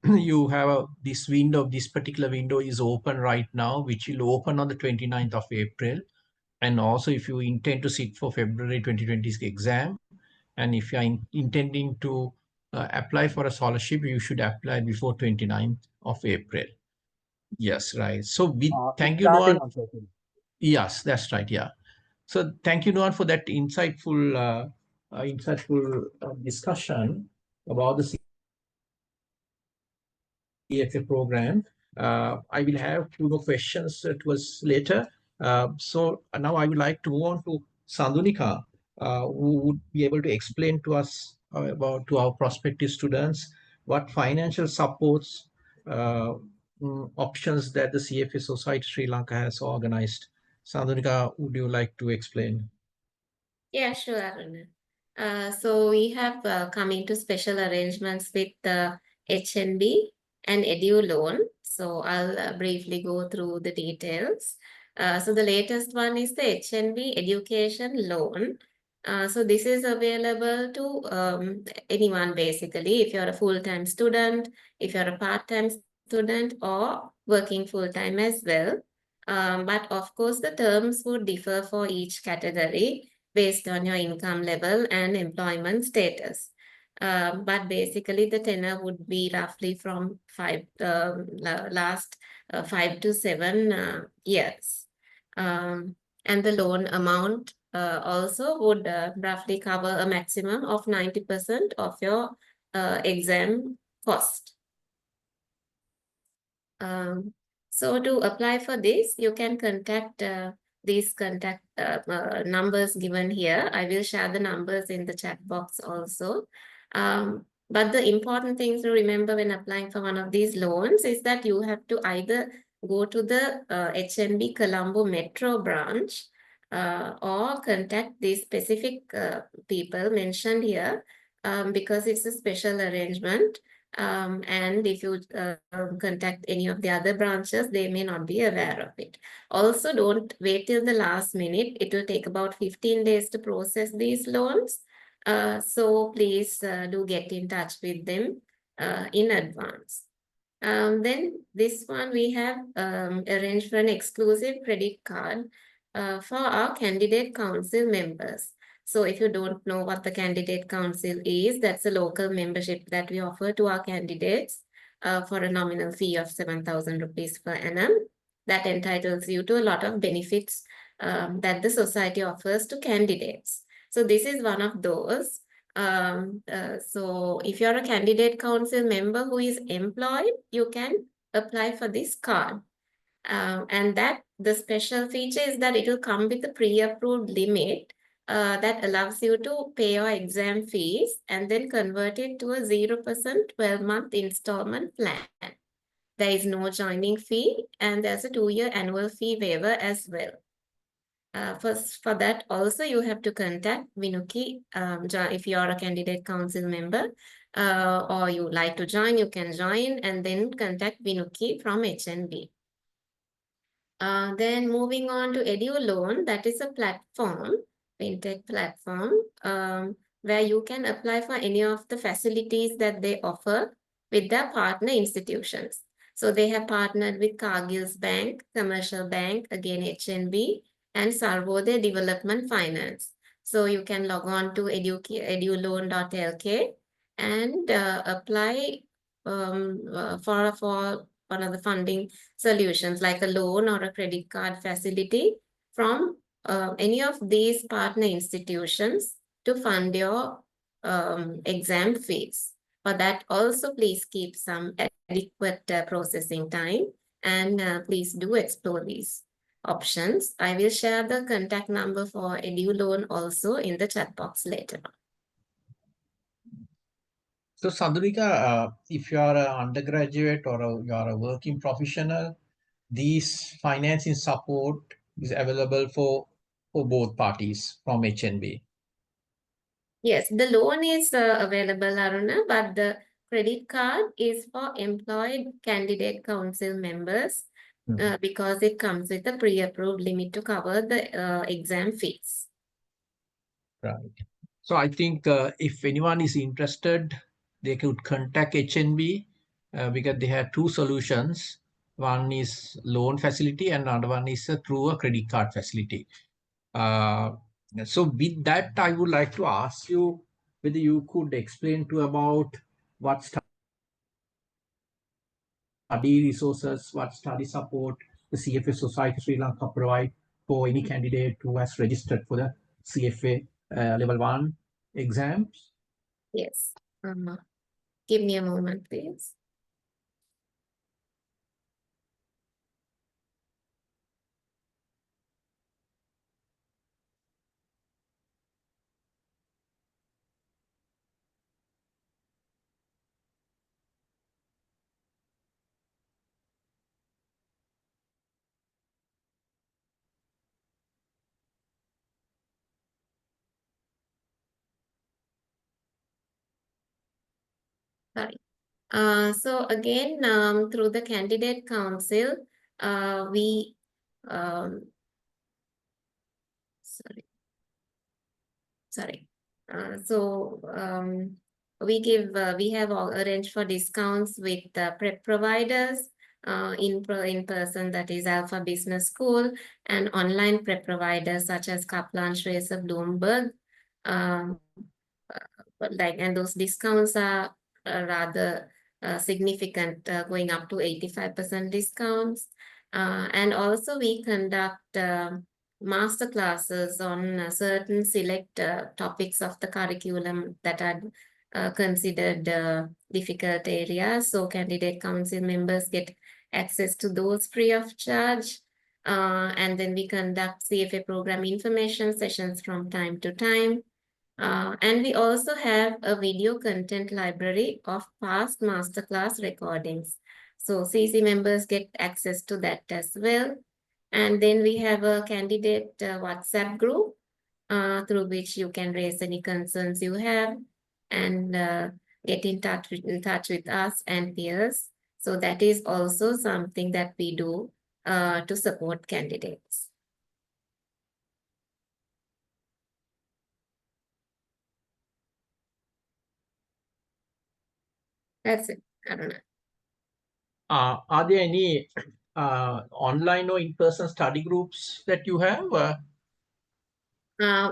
Speaker 2: You have this window, this particular window is open right now, which will open on the 29th of April. And also, if you intend to sit for February 2020 exam, and if you are intending to apply for a scholarship, you should apply before 29th of April. Yes, right. So
Speaker 1: It's
Speaker 2: thank you,
Speaker 1: starting
Speaker 2: Nuan.
Speaker 1: on 13th.
Speaker 2: Yes, that's right. Yeah. So thank you, Nuan, for that insightful discussion about the CFA program. I will have few more questions towards later. So now I would like to move on to Sandhunika, who would be able to explain to us to our prospective students what financial supports uh, options that the CFA Society Sri Lanka has organized. Sandhunika, would you like to explain?
Speaker 3: Yeah, sure, Aruna. So we have come into special arrangements with the HNB and Edu loan. So I'll briefly go through the details. So the latest one is the HNB education loan. So this is available to anyone basically, if you're a full-time student, if you're a part-time student, or working full-time as well. But of course, the terms would differ for each category based on your income level and employment status. But basically, the tenor would be roughly from last 5 to 7 years. Um, and the loan amount also would roughly cover a maximum of 90% of your exam cost. Um, so to apply for this, you can contact these contact numbers given here. I will share the numbers in the chat box also. But the important things to remember when applying for one of these loans is that you have to either go to the HNB Colombo Metro branch or contact these specific people mentioned here because it's a special arrangement. And if you contact any of the other branches, they may not be aware of it. Also, don't wait till the last minute. It will take about 15 days to process these loans. So please do get in touch with them in advance. Then this one we have arranged for an exclusive credit card for our candidate council members. So if you don't know what the candidate council is, that's a local membership that we offer to our candidates for a nominal fee of 7,000 rupees per annum. That entitles you to a lot of benefits that the society offers to candidates. So this is one of those. So if you're a candidate council member who is employed, you can apply for this card. And that the special feature is that it will come with a pre-approved limit that allows you to pay your exam fees and then convert it to a 0% 12-month installment plan. There is no joining fee and there's a 2-year annual fee waiver as well. For that also you have to contact Vinuki if you are a candidate council member or you like to join, you can join and then contact Vinuki from HNB. Then moving on to EduLoan, that is a platform, fintech platform, where you can apply for any of the facilities that they offer with their partner institutions. So they have partnered with Cargill's Bank, Commercial Bank, again HNB, and Sarvodaya Development Finance. So you can log on to eduloan.lk and apply for one of the funding solutions like a loan or a credit card facility from any of these partner institutions to fund your exam fees. For that also, please keep some adequate processing time, and please do explore these options. I will share the contact number for EduLoan also in the chat box later on.
Speaker 2: So, Sandrika, if you are an undergraduate or you are a working professional, these financing support is available for both parties from HNB.
Speaker 3: Yes, the loan is available, Aruna, but the credit card is for employed candidate council members because it comes with a pre-approved limit to cover the exam fees.
Speaker 2: Right. So I think if anyone is interested, they could contact HNB because they have two solutions. One is loan facility and another one is through a credit card facility. So with that, I would like to ask you whether you could explain to about what study resources, what study support the CFA Society Sri Lanka provide for any candidate who has registered for the CFA level 1 exams.
Speaker 3: Yes. Give me a moment, please. Sorry. So again, through the candidate council, we sorry. We have all arranged for discounts with prep providers in person, that is Alpha Business School, and online prep providers such as Kaplan, Schreser, Bloomberg. And those discounts are rather significant, going up to 85% discounts. And also we conduct master classes on certain select topics of the curriculum that are considered difficult areas. So candidate council members get access to those free of charge. And then we conduct CFA program information sessions from time to time. And we also have a video content library of past masterclass recordings. So CC members get access to that as well. And then we have a candidate WhatsApp group through which you can raise any concerns you have and get in touch with us and peers. So that is also something that we do to support candidates. That's it. I don't know.
Speaker 2: Are there any online or in-person study groups that you have?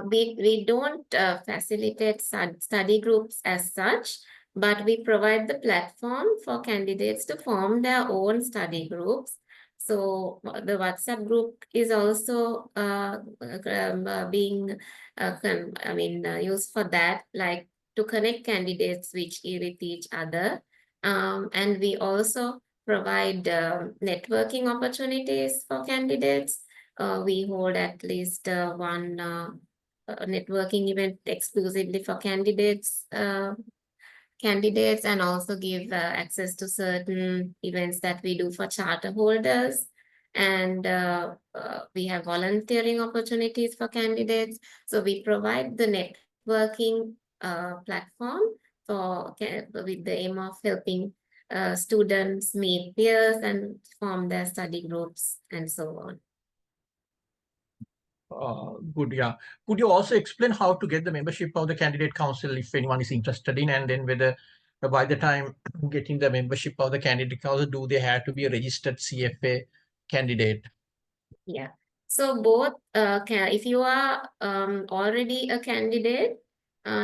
Speaker 3: We don't facilitate study groups as such, but we provide the platform for candidates to form their own study groups. So the WhatsApp group is also being used for that, like to connect candidates with each other. And we also provide networking opportunities for candidates. We hold at least one networking event exclusively for candidates, and also give access to certain events that we do for charter holders. And we have volunteering opportunities for candidates. So we provide the networking platform with the aim of helping students meet peers and form their study groups and so on.
Speaker 2: Good, yeah. Could you also explain how to get the membership of the candidate council if anyone is interested in, and then whether by the time getting the membership of the candidate council, do they have to be a registered CFA candidate?
Speaker 3: Yeah. So both, if you are already a candidate,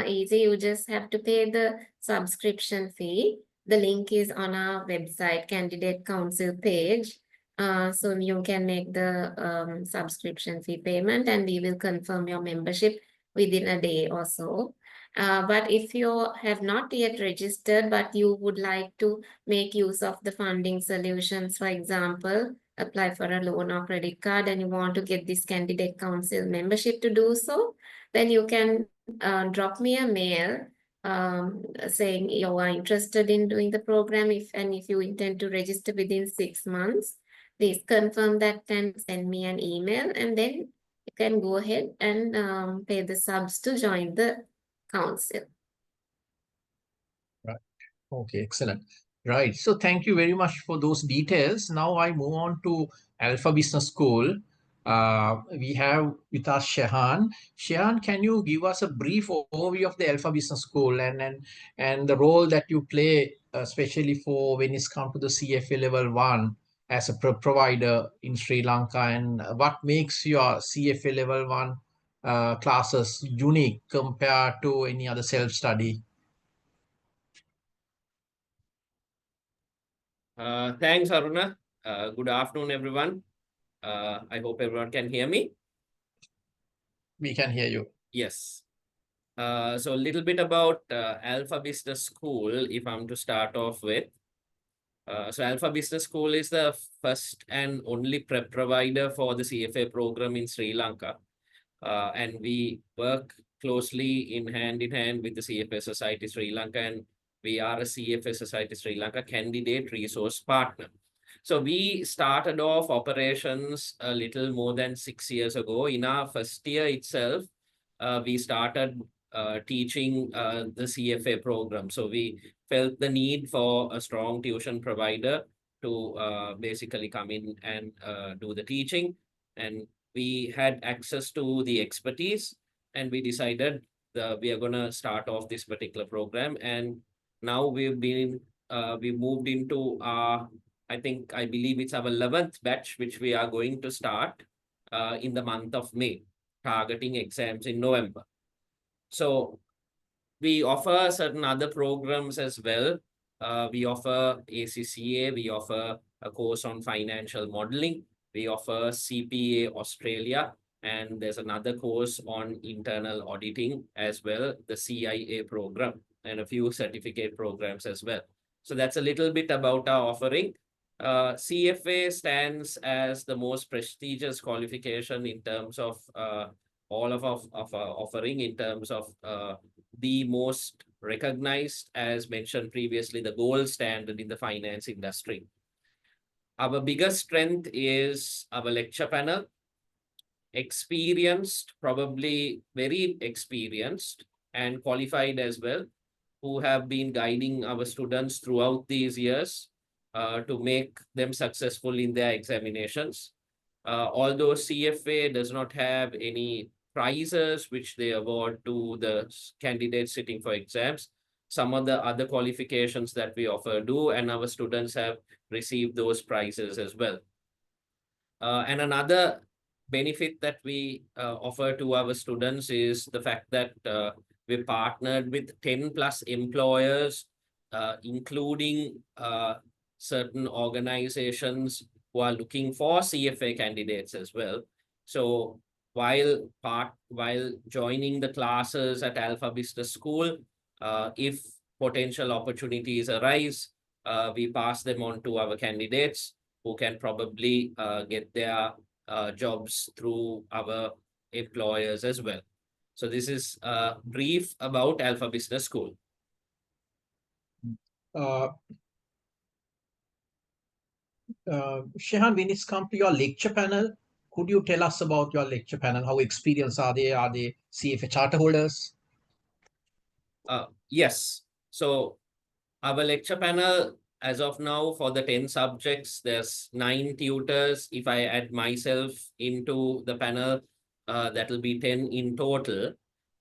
Speaker 3: easy, you just have to pay the subscription fee. The link is on our website, Candidate Council page. So you can make the subscription fee payment and we will confirm your membership within a day or so. But if you have not yet registered, but you would like to make use of the funding solutions, for example, apply for a loan or credit card and you want to get this Candidate Council membership to do so, then you can drop me a mail saying you are interested in doing the program if you intend to register within 6 months, please confirm that and send me an email, and then you can go ahead and pay the subs to join the council.
Speaker 2: Right. Okay, excellent. Right. So thank you very much for those details. Now I move on to Alpha Business School. We have with us Shehan. Shehan, can you give us a brief overview of the Alpha Business School and the role that you play, especially for when it's come to the CFA level 1 as a provider in Sri Lanka, and what makes your CFA level 1 classes unique compared to any other self-study?
Speaker 4: Thanks, Aruna. Good afternoon, everyone. I hope everyone can hear me.
Speaker 2: We can hear you.
Speaker 4: Yes. So a little bit about Alpha Business School, if I'm to start off with. So Alpha Business School is the first and only prep provider for the CFA program in Sri Lanka. And we work closely in hand with the CFA Society Sri Lanka, and we are a CFA Society Sri Lanka candidate resource partner. So we started off operations a little more than 6 years ago. In our first year itself, we started teaching the CFA program. So we felt the need for a strong tuition provider to basically come in and do the teaching. And we had access to the expertise, and we decided we are going to start off this particular program. And now we moved into our, I believe it's our 11th batch, which we are going to start in the month of May, targeting exams in November. So we offer certain other programs as well. We offer ACCA, we offer a course on financial modeling, we offer CPA Australia, and there's another course on internal auditing as well, the CIA program, and a few certificate programs as well. So that's a little bit about our offering. CFA stands as the most prestigious qualification in terms of all of our offering, in terms of the most recognized, as mentioned previously, the gold standard in the finance industry. Our biggest strength is our lecture panel. Experienced, probably very experienced and qualified as well, who have been guiding our students throughout these years to make them successful in their examinations. Although CFA does not have any prizes which they award to the candidates sitting for exams, some of the other qualifications that we offer do, and our students have received those prizes as well. And another benefit that we offer to our students is the fact that we partnered with 10 plus employers, including certain organizations who are looking for CFA candidates as well. So while joining the classes at Alpha Business School, if potential opportunities arise, we pass them on to our candidates who can probably get their jobs through our employers as well. So this is brief about Alpha Business School.
Speaker 2: Shehan, when it's come to your lecture panel, could you tell us about your lecture panel? How experienced are they? Are they CFA charter holders?
Speaker 4: Yes. So our lecture panel, as of now, for the 10 subjects, there's 9 tutors. If I add myself into the panel, that will be 10 in total.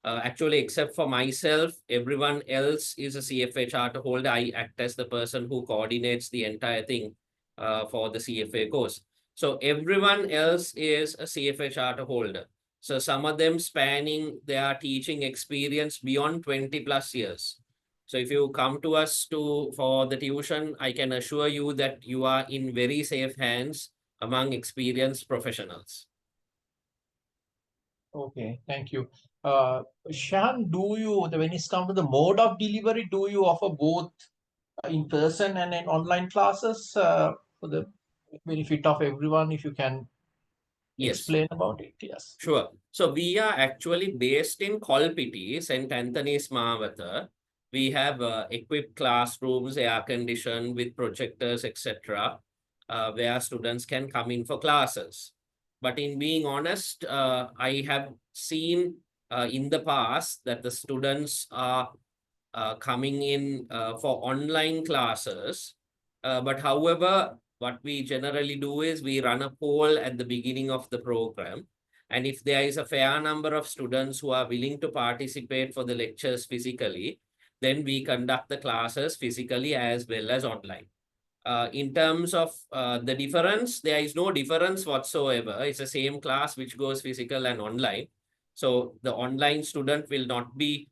Speaker 4: Actually, except for myself, everyone else is a CFA charter holder. I act as the person who coordinates the entire thing for the CFA course. So everyone else is a CFA charter holder. So some of them spanning their teaching experience beyond 20 plus years. So if you come to us for the tuition, I can assure you that you are in very safe hands among experienced professionals.
Speaker 2: Okay, thank you. Shan, when it's come to the mode of delivery, do you offer both in person and in online classes for the benefit of everyone? If you can
Speaker 4: Yes.
Speaker 2: explain about it, yes.
Speaker 4: Sure. So we are actually based in Kolpiti, St. Anthony's Mawatha. We have equipped classrooms, air conditioned with projectors, etc., where students can come in for classes. But in being honest, I have seen in the past that the students are coming in for online classes. But however, what we generally do is we run a poll at the beginning of the program. And if there is a fair number of students who are willing to participate for the lectures physically, then we conduct the classes physically as well as online. In terms of the difference, there is no difference whatsoever. It's the same class which goes physical and online. So the online student will not be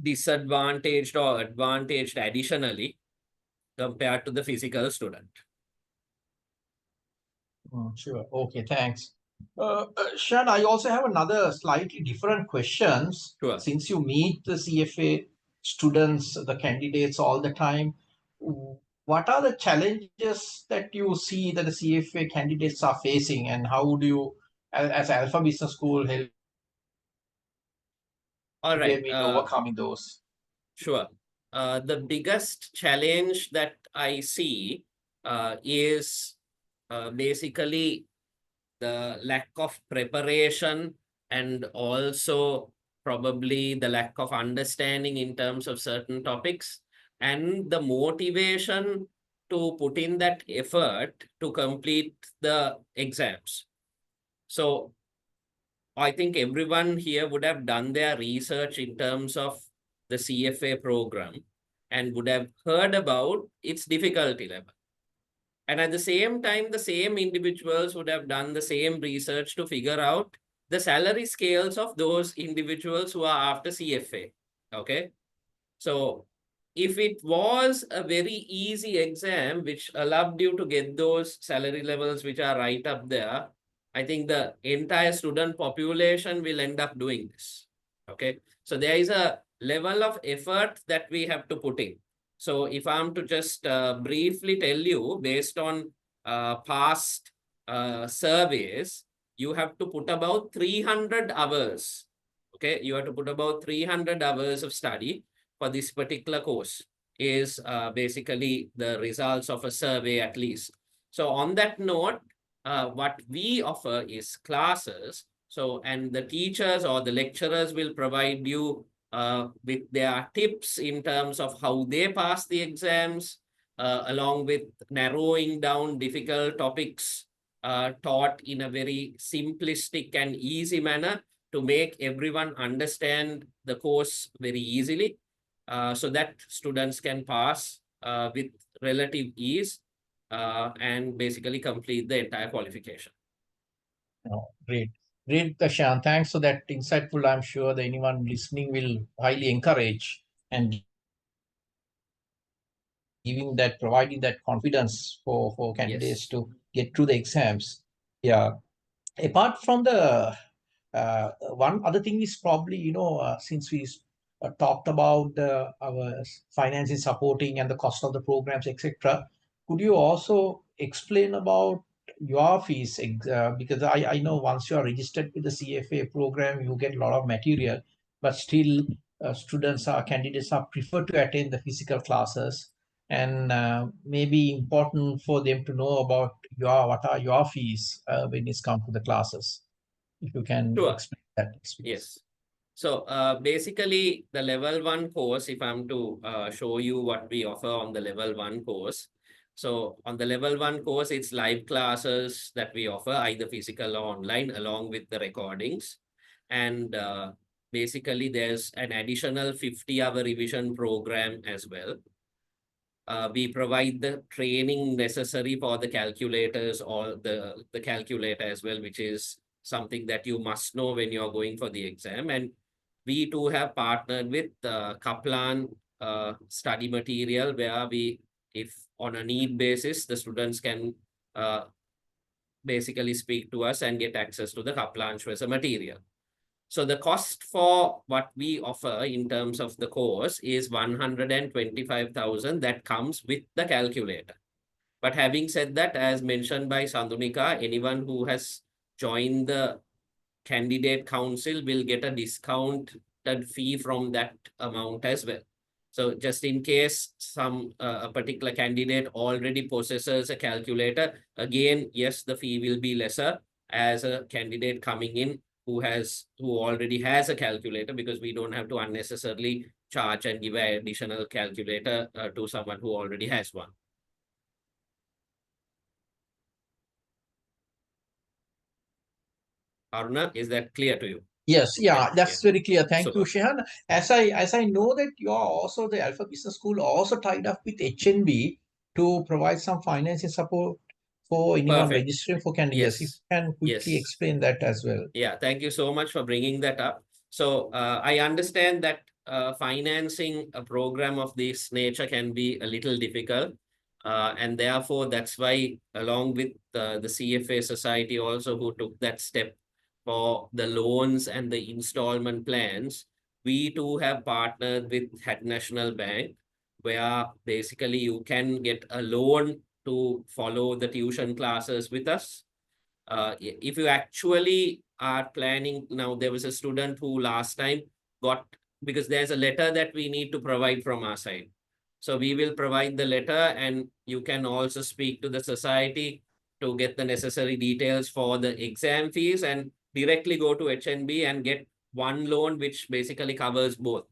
Speaker 4: disadvantaged or advantaged additionally compared to the physical student.
Speaker 2: Sure. Okay, thanks. Shan, I also have another slightly different questions.
Speaker 4: Sure.
Speaker 2: Since you meet the CFA students, the candidates all the time, what are the challenges that you see that the CFA candidates are facing, and how do you, as Alpha Business School, help
Speaker 4: All right.
Speaker 2: them in overcoming those?
Speaker 4: Sure. The biggest challenge that I see is basically the lack of preparation and also probably the lack of understanding in terms of certain topics and the motivation to put in that effort to complete the exams. So I think everyone here would have done their research in terms of the CFA program and would have heard about its difficulty level. And at the same time, the same individuals would have done the same research to figure out the salary scales of those individuals who are after CFA. Okay. So if it was a very easy exam, which allowed you to get those salary levels which are right up there, I think the entire student population will end up doing this. Okay. So there is a level of effort that we have to put in. So if I'm to just briefly tell you, based on past surveys, you have to put about 300 hours. Okay. You have to put about 300 hours of study for this particular course is basically the results of a survey at least. So on that note, what we offer is classes. So, and the teachers or the lecturers will provide you with their tips in terms of how they pass the exams, along with narrowing down difficult topics taught in a very simplistic and easy manner to make everyone understand the course very easily, so that students can pass with relative ease and basically complete the entire qualification.
Speaker 2: Oh, great. Great, Shan. Thanks for that insightful. I'm sure that anyone listening will highly encourage and providing that confidence for candidates
Speaker 4: Yes.
Speaker 2: to get through the exams. Yeah. Apart from the one other thing is probably, since we talked about our financing supporting and the cost of the programs, etc., could you also explain about your fees? Because I know once you are registered with the CFA program, you get a lot of material, but still candidates are prefer to attend the physical classes, and maybe important for them to know about what are your fees when it's come to the classes. If you can
Speaker 4: Sure.
Speaker 2: explain that experience.
Speaker 4: Yes. So basically the level 1 course, if I'm to show you what we offer on the level 1 course. So on the level 1 course, it's live classes that we offer, either physical or online, along with the recordings. And basically there's an additional 50-hour revision program as well. We provide the training necessary for the calculators or the calculator as well, which is something that you must know when you're going for the exam. And we too have partnered with Kaplan study material where if on a need basis, the students can basically speak to us and get access to the Kaplan as a material. So the cost for what we offer in terms of the course is 125,000 that comes with the calculator. But having said that, as mentioned by Sandunika, anyone who has joined the candidate council will get a discounted fee from that amount as well. So just in case a particular candidate already possesses a calculator, again, yes, the fee will be lesser as a candidate coming in who already has a calculator, because we don't have to unnecessarily charge and give an additional calculator to someone who already has one. Aruna, is that clear to you?
Speaker 2: Yes, yeah, that's very clear. Thank you,
Speaker 4: Super.
Speaker 2: Shehan. As I know that you are also the Alpha Business School also tied up with HNB to provide some financing support for anyone
Speaker 4: Perfect.
Speaker 2: registering for candidates. If you
Speaker 4: Yes.
Speaker 2: can quickly
Speaker 4: Yes.
Speaker 2: explain that as well.
Speaker 4: Yeah, thank you so much for bringing that up. So I understand that financing a program of this nature can be a little difficult. And therefore, that's why, along with the CFA Society also, who took that step for the loans and the installment plans, we too have partnered with Hat National Bank, where basically you can get a loan to follow the tuition classes with us. If you actually are planning, now there was a student who last time got, because there's a letter that we need to provide from our side. So we will provide the letter, and you can also speak to the society to get the necessary details for the exam fees and directly go to HNB and get one loan, which basically covers both.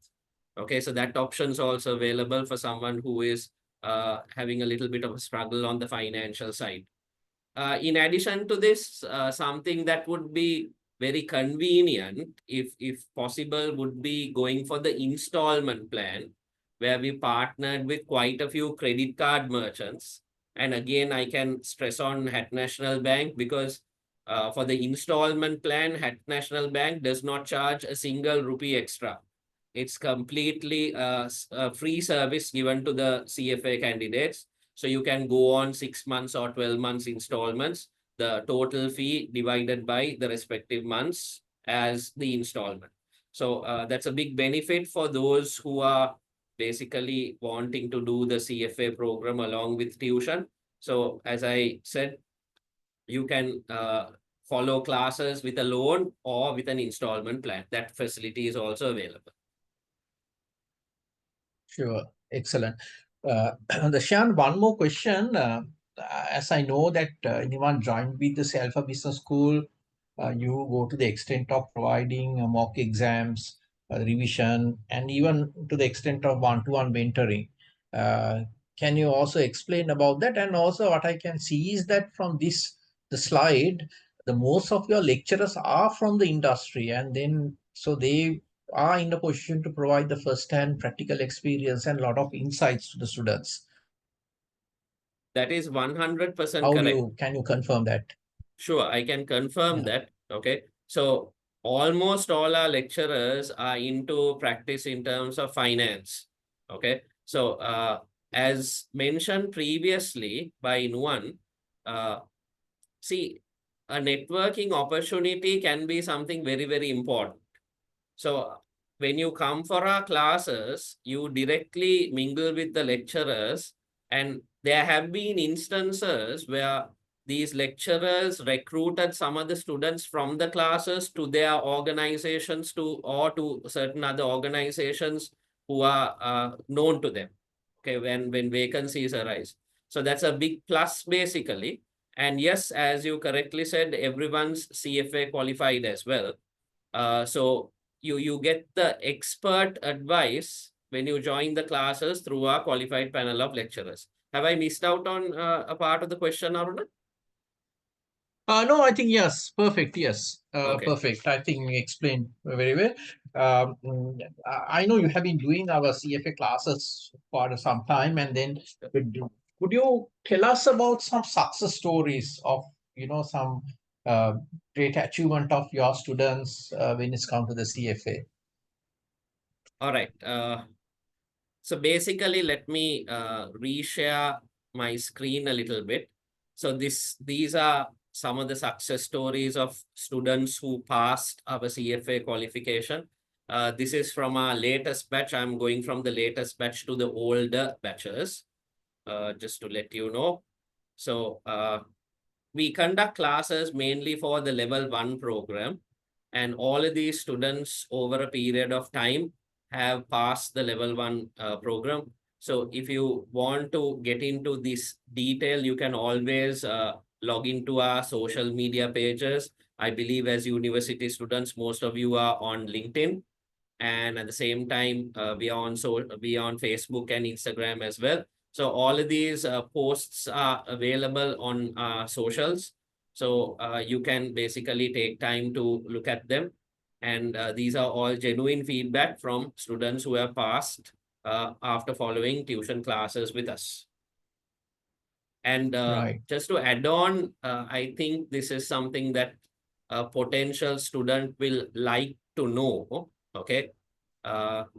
Speaker 4: Okay, so that option is also available for someone who is having a little bit of a struggle on the financial side. In addition to this, something that would be very convenient, if possible, would be going for the installment plan, where we partnered with quite a few credit card merchants. And again, I can stress on Hat National Bank, because for the installment plan, Hat National Bank does not charge a single rupee extra. It's completely a free service given to the CFA candidates. So you can go on 6 months or 12 months installments, the total fee divided by the respective months as the installment. So that's a big benefit for those who are basically wanting to do the CFA program along with tuition. So as I said, you can follow classes with a loan or with an installment plan. That facility is also available.
Speaker 2: Sure, excellent. The Shan, one more question. As I know that anyone joined with this Alpha Business School, you go to the extent of providing mock exams, revision, and even to the extent of one-to-one mentoring. Uh, can you also explain about that? And also, what I can see is that from the slide, the most of your lecturers are from the industry, and then so they are in a position to provide the first-hand practical experience and a lot of insights to the students.
Speaker 4: That is 100%
Speaker 2: How
Speaker 4: correct.
Speaker 2: can you confirm that?
Speaker 4: Sure, I can confirm that. Okay. So almost all our lecturers are into practice in terms of finance. Okay. So as mentioned previously by Nuan, see, a networking opportunity can be something very, very important. So when you come for our classes, you directly mingle with the lecturers, and there have been instances where these lecturers recruited some of the students from the classes to their organizations or to certain other organizations who are known to them. Okay, when vacancies arise. So that's a big plus basically. And yes, as you correctly said, everyone's CFA qualified as well. So you get the expert advice when you join the classes through our qualified panel of lecturers. Have I missed out on a part of the question, Aruna?
Speaker 2: No, I think yes, perfect. Yes,
Speaker 4: Okay.
Speaker 2: perfect. I think you explained very well. I know you have been doing our CFA classes for some time, and then could you tell us about some success stories of some uh, great achievement of your students when it's come to the CFA?
Speaker 4: All right. So basically, let me reshare my screen a little bit. So these are some of the success stories of students who passed our CFA qualification. This is from our latest batch. I'm going from the latest batch to the older batches, just to let you know. So we conduct classes mainly for the level 1 program, and all of these students over a period of time have passed the level 1 program. So if you want to get into this detail, you can always log into our social media pages. I believe as university students, most of you are on LinkedIn, and at the same time we are on Facebook and Instagram as well. So all of these posts are available on socials, so you can basically take time to look at them, and these are all genuine feedback from students who have passed after following tuition classes with us. And
Speaker 2: Right.
Speaker 4: just to add on, I think this is something that a potential student will like to know. Okay.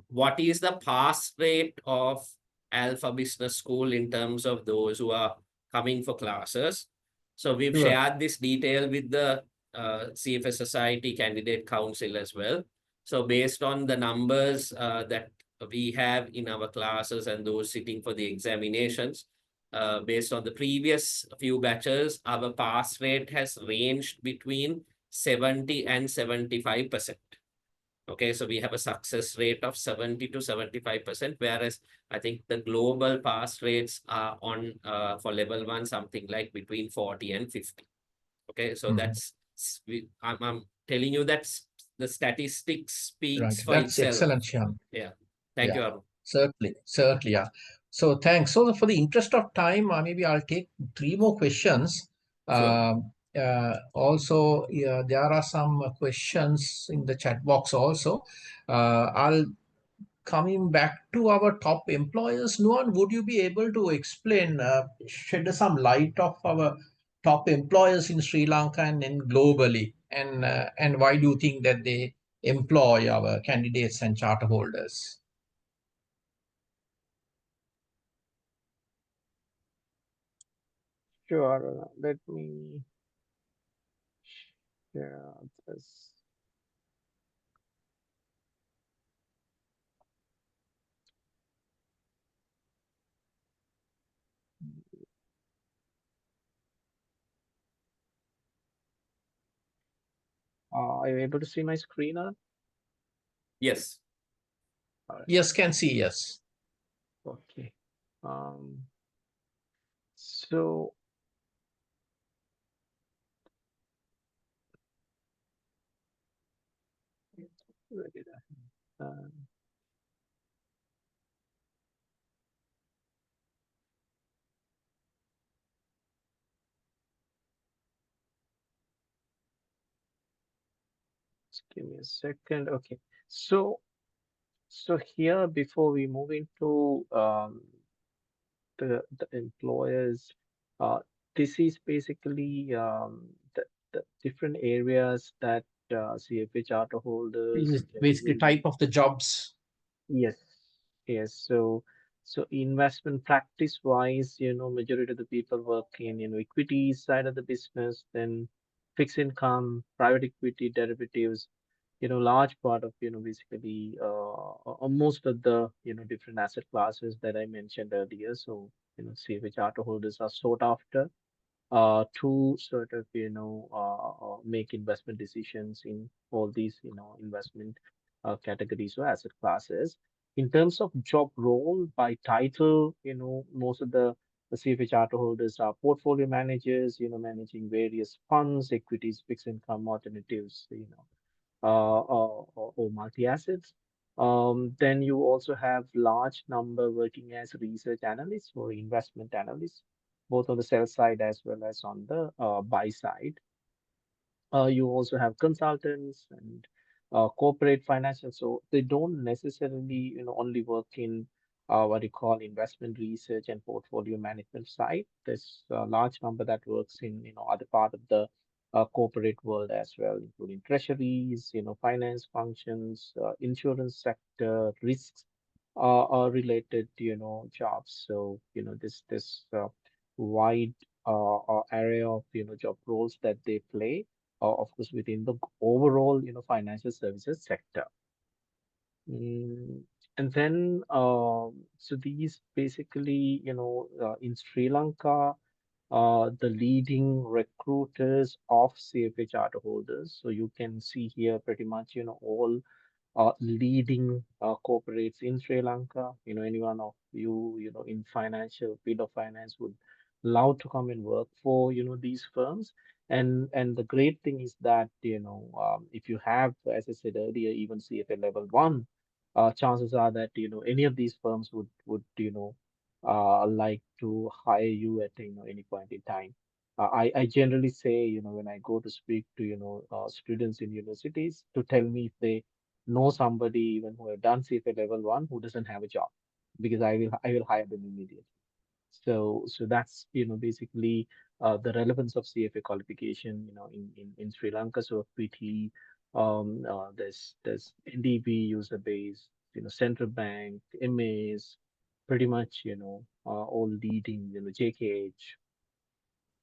Speaker 4: What is the pass rate of Alpha Business School in terms of those who are coming for classes? So we've
Speaker 2: Sure.
Speaker 4: shared this detail with the CFA Society Candidate Council as well. So based on the numbers that we have in our classes and those sitting for the examinations, based on the previous few batches, our pass rate has ranged between 70 and 75%. Okay, so we have a success rate of 70 to 75%, whereas I think the global pass rates are on for level 1 something like between 40 and 50. Okay, so that's I'm telling you that's the statistics
Speaker 2: Right.
Speaker 4: speaks for
Speaker 2: That's
Speaker 4: itself.
Speaker 2: excellent, Shyam.
Speaker 4: Yeah, thank
Speaker 2: Yeah,
Speaker 4: you, Arun.
Speaker 2: certainly, yeah. So thanks. So for the interest of time, maybe I'll take three more questions.
Speaker 4: Sure.
Speaker 2: Also, yeah, there are some questions in the chat box also. I'll coming back to our top employers. Nuan, would you be able to explain, shed some light of our top employers in Sri Lanka and globally, and why do you think that they employ our candidates and charter holders?
Speaker 1: Sure. Let me share this. Are you able to see my screen?
Speaker 4: Yes.
Speaker 1: All right.
Speaker 2: Yes, can see, yes.
Speaker 1: Okay. So where did I? Just give me a second. Okay. So here, before we move into the employers, uh, this is basically the different areas that CFA charter
Speaker 2: This
Speaker 1: holders
Speaker 2: is basically
Speaker 1: generally.
Speaker 2: type of the jobs.
Speaker 1: Yes, yes. So investment practice wise, majority of the people work in, equity side of the business, then fixed income, private equity, derivatives, large part of, basically, most of the, different asset classes that I mentioned earlier. So, CFA charter holders are sought after to sort of make investment decisions in all these investment categories or asset classes. In terms of job role by title, most of the CFA charter holders are portfolio managers, managing various funds, equities, fixed income, alternatives, or multi-assets. Then you also have large number working as research analysts or investment analysts, both on the sell side as well as on the buy side. You also have consultants and corporate financial. So they don't necessarily, only work in what you call investment research and portfolio management side. There's a large number that works in, other part of the corporate world as well, including treasuries, finance functions, insurance sector, risks. related, jobs. So, this wide area of, job roles that they play, of course, within the overall, financial services sector. Mm, and then, so these basically, in Sri Lanka, the leading recruiters of CFA charter holders. So you can see here pretty much, all leading corporates in Sri Lanka. Anyone of you, in financial field of finance would love to come and work for, these firms. And the great thing is that, if you have, as I said earlier, even CFA level one, chances are that, any of these firms would, like to hire you at, any point in time. I generally say, when I go to speak to, students in universities to tell me if they know somebody even who have done CFA level one who doesn't have a job, because I will hire them immediately. So that's basically the relevance of CFA qualification in Sri Lanka. So PT, there's NDB user base, central bank, MAs, pretty much all leading JKH,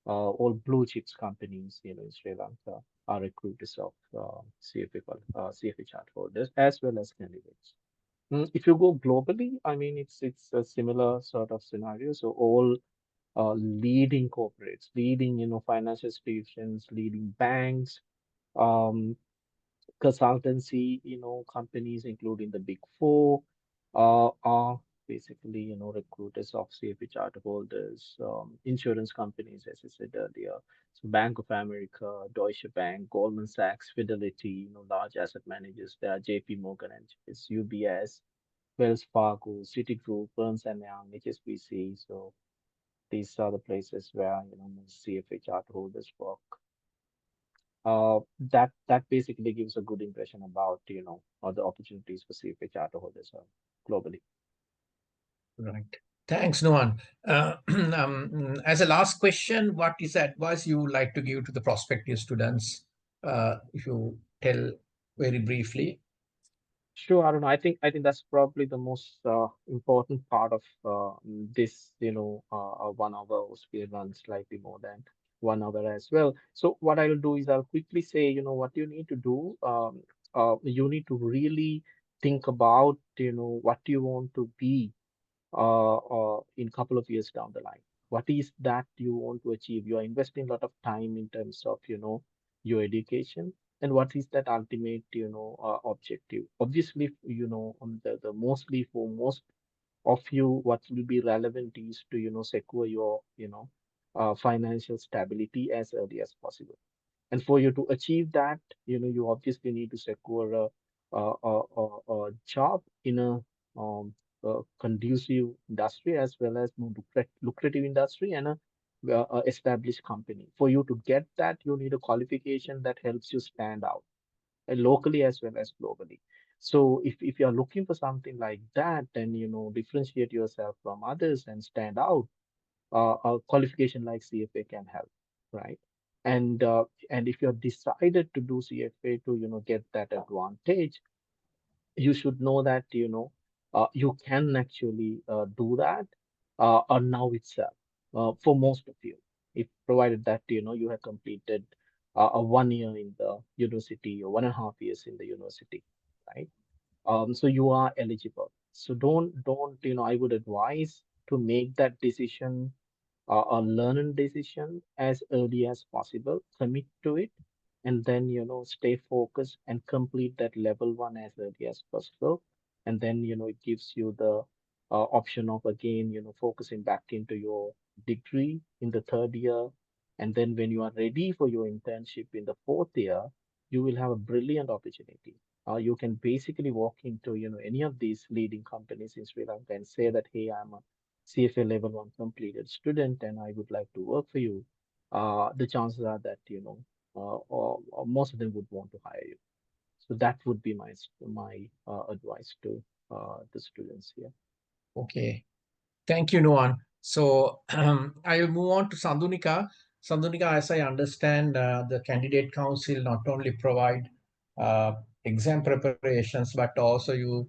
Speaker 1: all blue chips companies in Sri Lanka are recruiters of CFA chart holders as well as candidates. If you go globally, I mean, it's a similar sort of scenario. So all leading corporates, leading financial institutions, leading banks, um, consultancy, companies, including the big four, are basically, recruiters of CFA charter holders, insurance companies, as I said earlier. So Bank of America, Deutsche Bank, Goldman Sachs, Fidelity, large asset managers. There are JP Morgan and it's UBS, Wells Fargo, Citigroup, Burns and Young, HSBC. So these are the places where, most CFA charter holders work. That basically gives a good impression about the opportunities for CFA charter holders globally.
Speaker 2: Right. Thanks, Noan. As a last question, what is the advice you would like to give to the prospective students? If you tell very briefly.
Speaker 1: Sure, I don't know. I think that's probably the most important part of this, 1 hour, or we run slightly more than 1 hour as well. So what I'll do is I'll quickly say, what you need to do. You need to really think about, what you want to be in couple of years down the line. What is that you want to achieve? You are investing a lot of time in terms of, your education, and what is that ultimate, objective? Obviously, the mostly for most of you, what will be relevant is to, secure your, financial stability as early as possible. And for you to achieve that, you obviously need to secure a job in a conducive industry as well as more lucrative industry and a established company. For you to get that, you need a qualification that helps you stand out locally as well as globally. So if you're looking for something like that, then differentiate yourself from others and stand out, a qualification like CFA can help, right? And if you're decided to do CFA to get that advantage, you should know that you can actually do that now itself for most of you, if provided that you have completed a 1 year in the university or 1.5 years in the university, right? So you are eligible. So don't I would advise to make that decision a learning decision as early as possible, commit to it, and then stay focused and complete that level one as early as possible. And then it gives you the option of again focusing back into your degree in the third year. And then when you are ready for your internship in the fourth year, you will have a brilliant opportunity. You can basically walk into any of these leading companies in Sri Lanka and say that, hey, I'm a CFA level one completed student and I would like to work for you. The chances are that or most of them would want to hire you. So that would be my advice to the students here.
Speaker 2: Okay. Thank you, Noan. So I will move on to Sandunika. Sandunika, as I understand, the candidate council not only provide exam preparations, but also you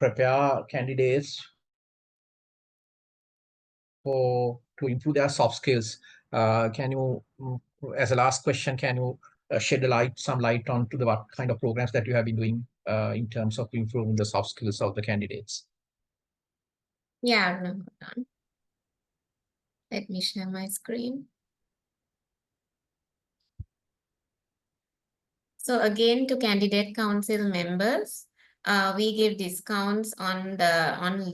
Speaker 2: prepare candidates for to improve their soft skills. Can you, as a last question, can you shed some light onto the what kind of programs that you have been doing in terms of improving the soft skills of the candidates?
Speaker 3: Yeah, hold on. Let me share my screen. So again, to candidate council members, we give discounts on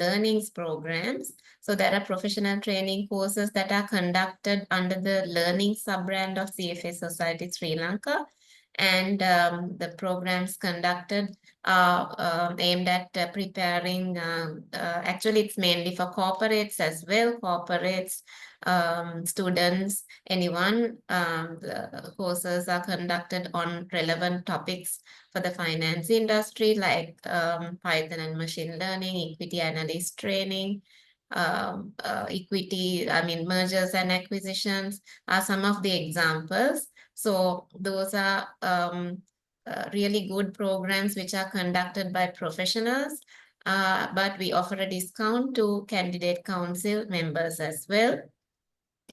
Speaker 3: learnings programs. So there are professional training courses that are conducted under the learning sub-brand of CFA Society Sri Lanka. And the programs conducted are aimed at preparing, actually it's mainly for corporates as well, corporates, students, anyone. The courses are conducted on relevant topics for the finance industry, like Python and machine learning, equity analyst training, mergers and acquisitions are some of the examples. So those are really good programs which are conducted by professionals, but we offer a discount to candidate council members as well.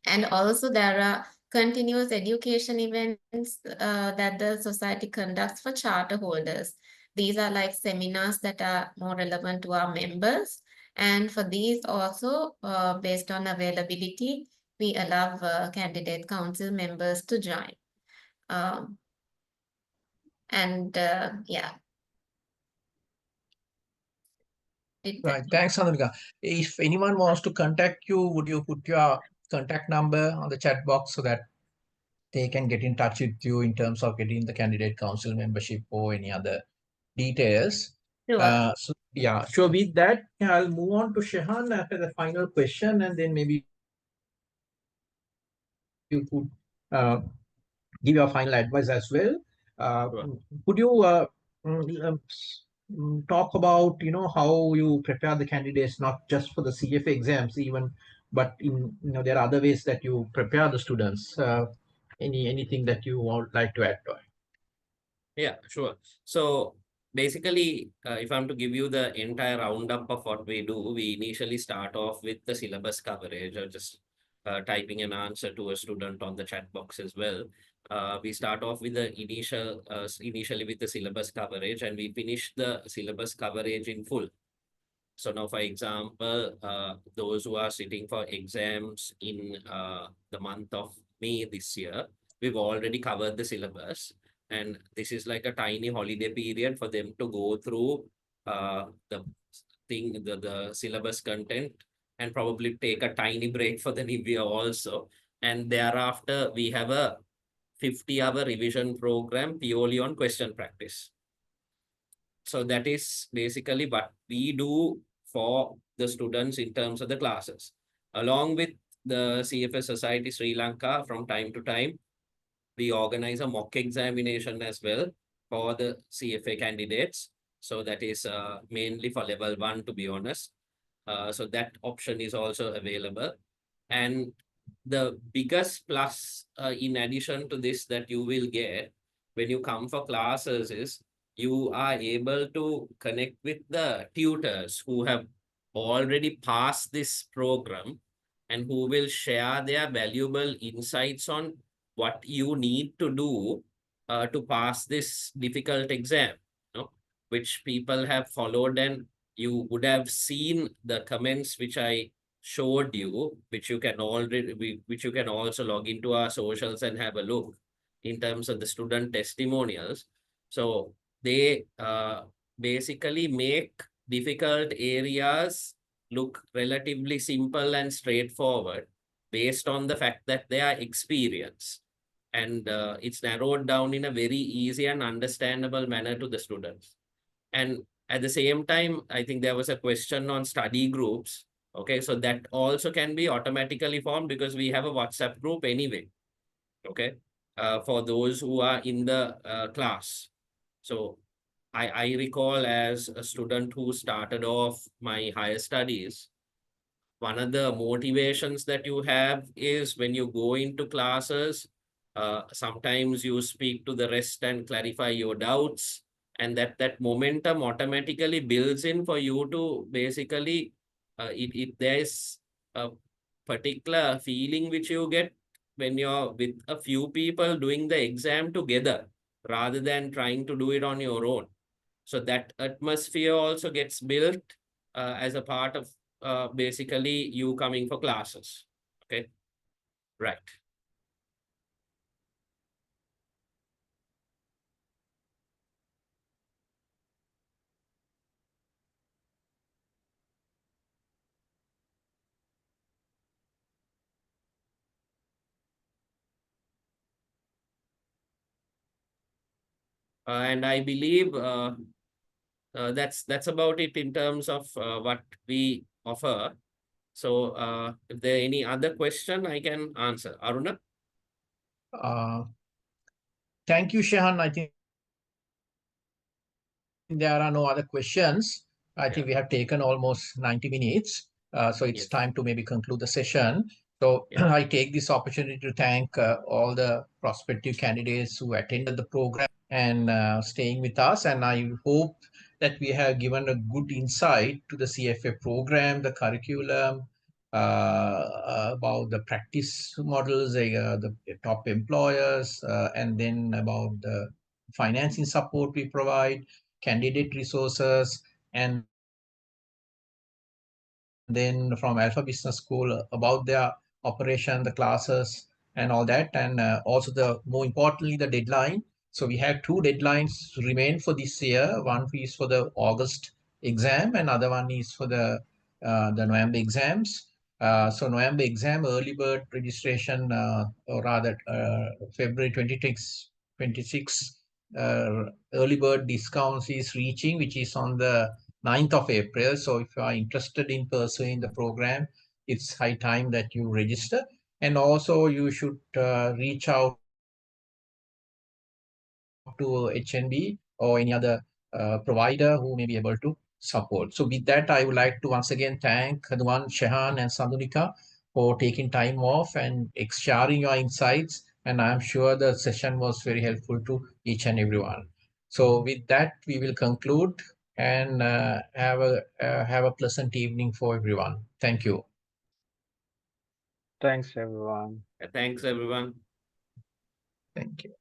Speaker 3: And also there are continuous education events that the society conducts for charter holders. These are like seminars that are more relevant to our members. And for these also, based on availability, we allow candidate council members to join. Yeah.
Speaker 2: Right. Thanks, Anurika. If anyone wants to contact you, would you put your contact number on the chat box so that they can get in touch with you in terms of getting the candidate council membership or any other details?
Speaker 3: Sure.
Speaker 2: So yeah, sure. With that, I'll move on to Shehan after the final question, and then maybe you could give your final advice as well.
Speaker 4: Sure.
Speaker 2: Could you talk about how you prepare the candidates not just for the CFA exams even, but in there are other ways that you prepare the students. Anything that you would like to add to it?
Speaker 4: Yeah, sure. So basically, if I'm to give you the entire roundup of what we do, we initially start off with the syllabus coverage, or just typing an answer to a student on the chat box as well. We start off with the initially with the syllabus coverage, and we finish the syllabus coverage in full. So now, for example, those who are sitting for exams in the month of May this year, we've already covered the syllabus. And this is like a tiny holiday period for them to go through the syllabus content, and probably take a tiny break for the new year also. And thereafter, we have a 50-hour revision program purely on question practice. So that is basically what we do for the students in terms of the classes. Along with the CFA Society Sri Lanka, from time to time, we organize a mock examination as well for the CFA candidates. So that is mainly for level 1, to be honest. So that option is also available. And the biggest plus in addition to this that you will get when you come for classes is you are able to connect with the tutors who have already passed this program, and who will share their valuable insights on what you need to do to pass this difficult exam, which people have followed. And you would have seen the comments which I showed you, which you can which you can also log into our socials and have a look in terms of the student testimonials. So they basically make difficult areas look relatively simple and straightforward based on the fact that they are experienced. And it's narrowed down in a very easy and understandable manner to the students. And at the same time, I think there was a question on study groups. Okay, so that also can be automatically formed because we have a WhatsApp group anyway. Okay, for those who are in the class. So I recall, as a student who started off my higher studies, one of the motivations that you have is when you go into classes, sometimes you speak to the rest and clarify your doubts. and that momentum automatically builds in for you to basically, if there's a particular feeling which you get when you're with a few people doing the exam together rather than trying to do it on your own. So that atmosphere also gets built as a part of basically you coming for classes. Okay, right. And I believe that's about it in terms of what we offer. So if there are any other question, I can answer. Aruna?
Speaker 2: Thank you, Shehan. I think there are no other questions. I think we have taken almost 90 minutes. So it's time to maybe conclude the
Speaker 4: Yes.
Speaker 2: session. So I take this opportunity to thank all the prospective candidates who attended the program and staying with us. And I hope that we have given a good insight to the CFA program, the curriculum, about the practice models, the top employers, and then about the financing support we provide, candidate resources, and then from Alpha Business School about their operation, the classes, and all that, and also more importantly, the deadline. So we have two deadlines remain for this year. One is for the August exam, and other one is for the November exams. So November exam early bird registration, or rather February 26 early bird discounts is reaching, which is on the 9th of April. So if you are interested in pursuing the program, it's high time that you register. And also you should reach out to HNB or any other provider who may be able to support. So with that, I would like to once again thank Hanuman, Shehan, and Sandhunika for taking time off and sharing your insights. And I'm sure the session was very helpful to each and everyone. So with that, we will conclude and have a pleasant evening for everyone. Thank you.
Speaker 1: Thanks, everyone.
Speaker 4: Thanks, everyone.
Speaker 2: Thank you.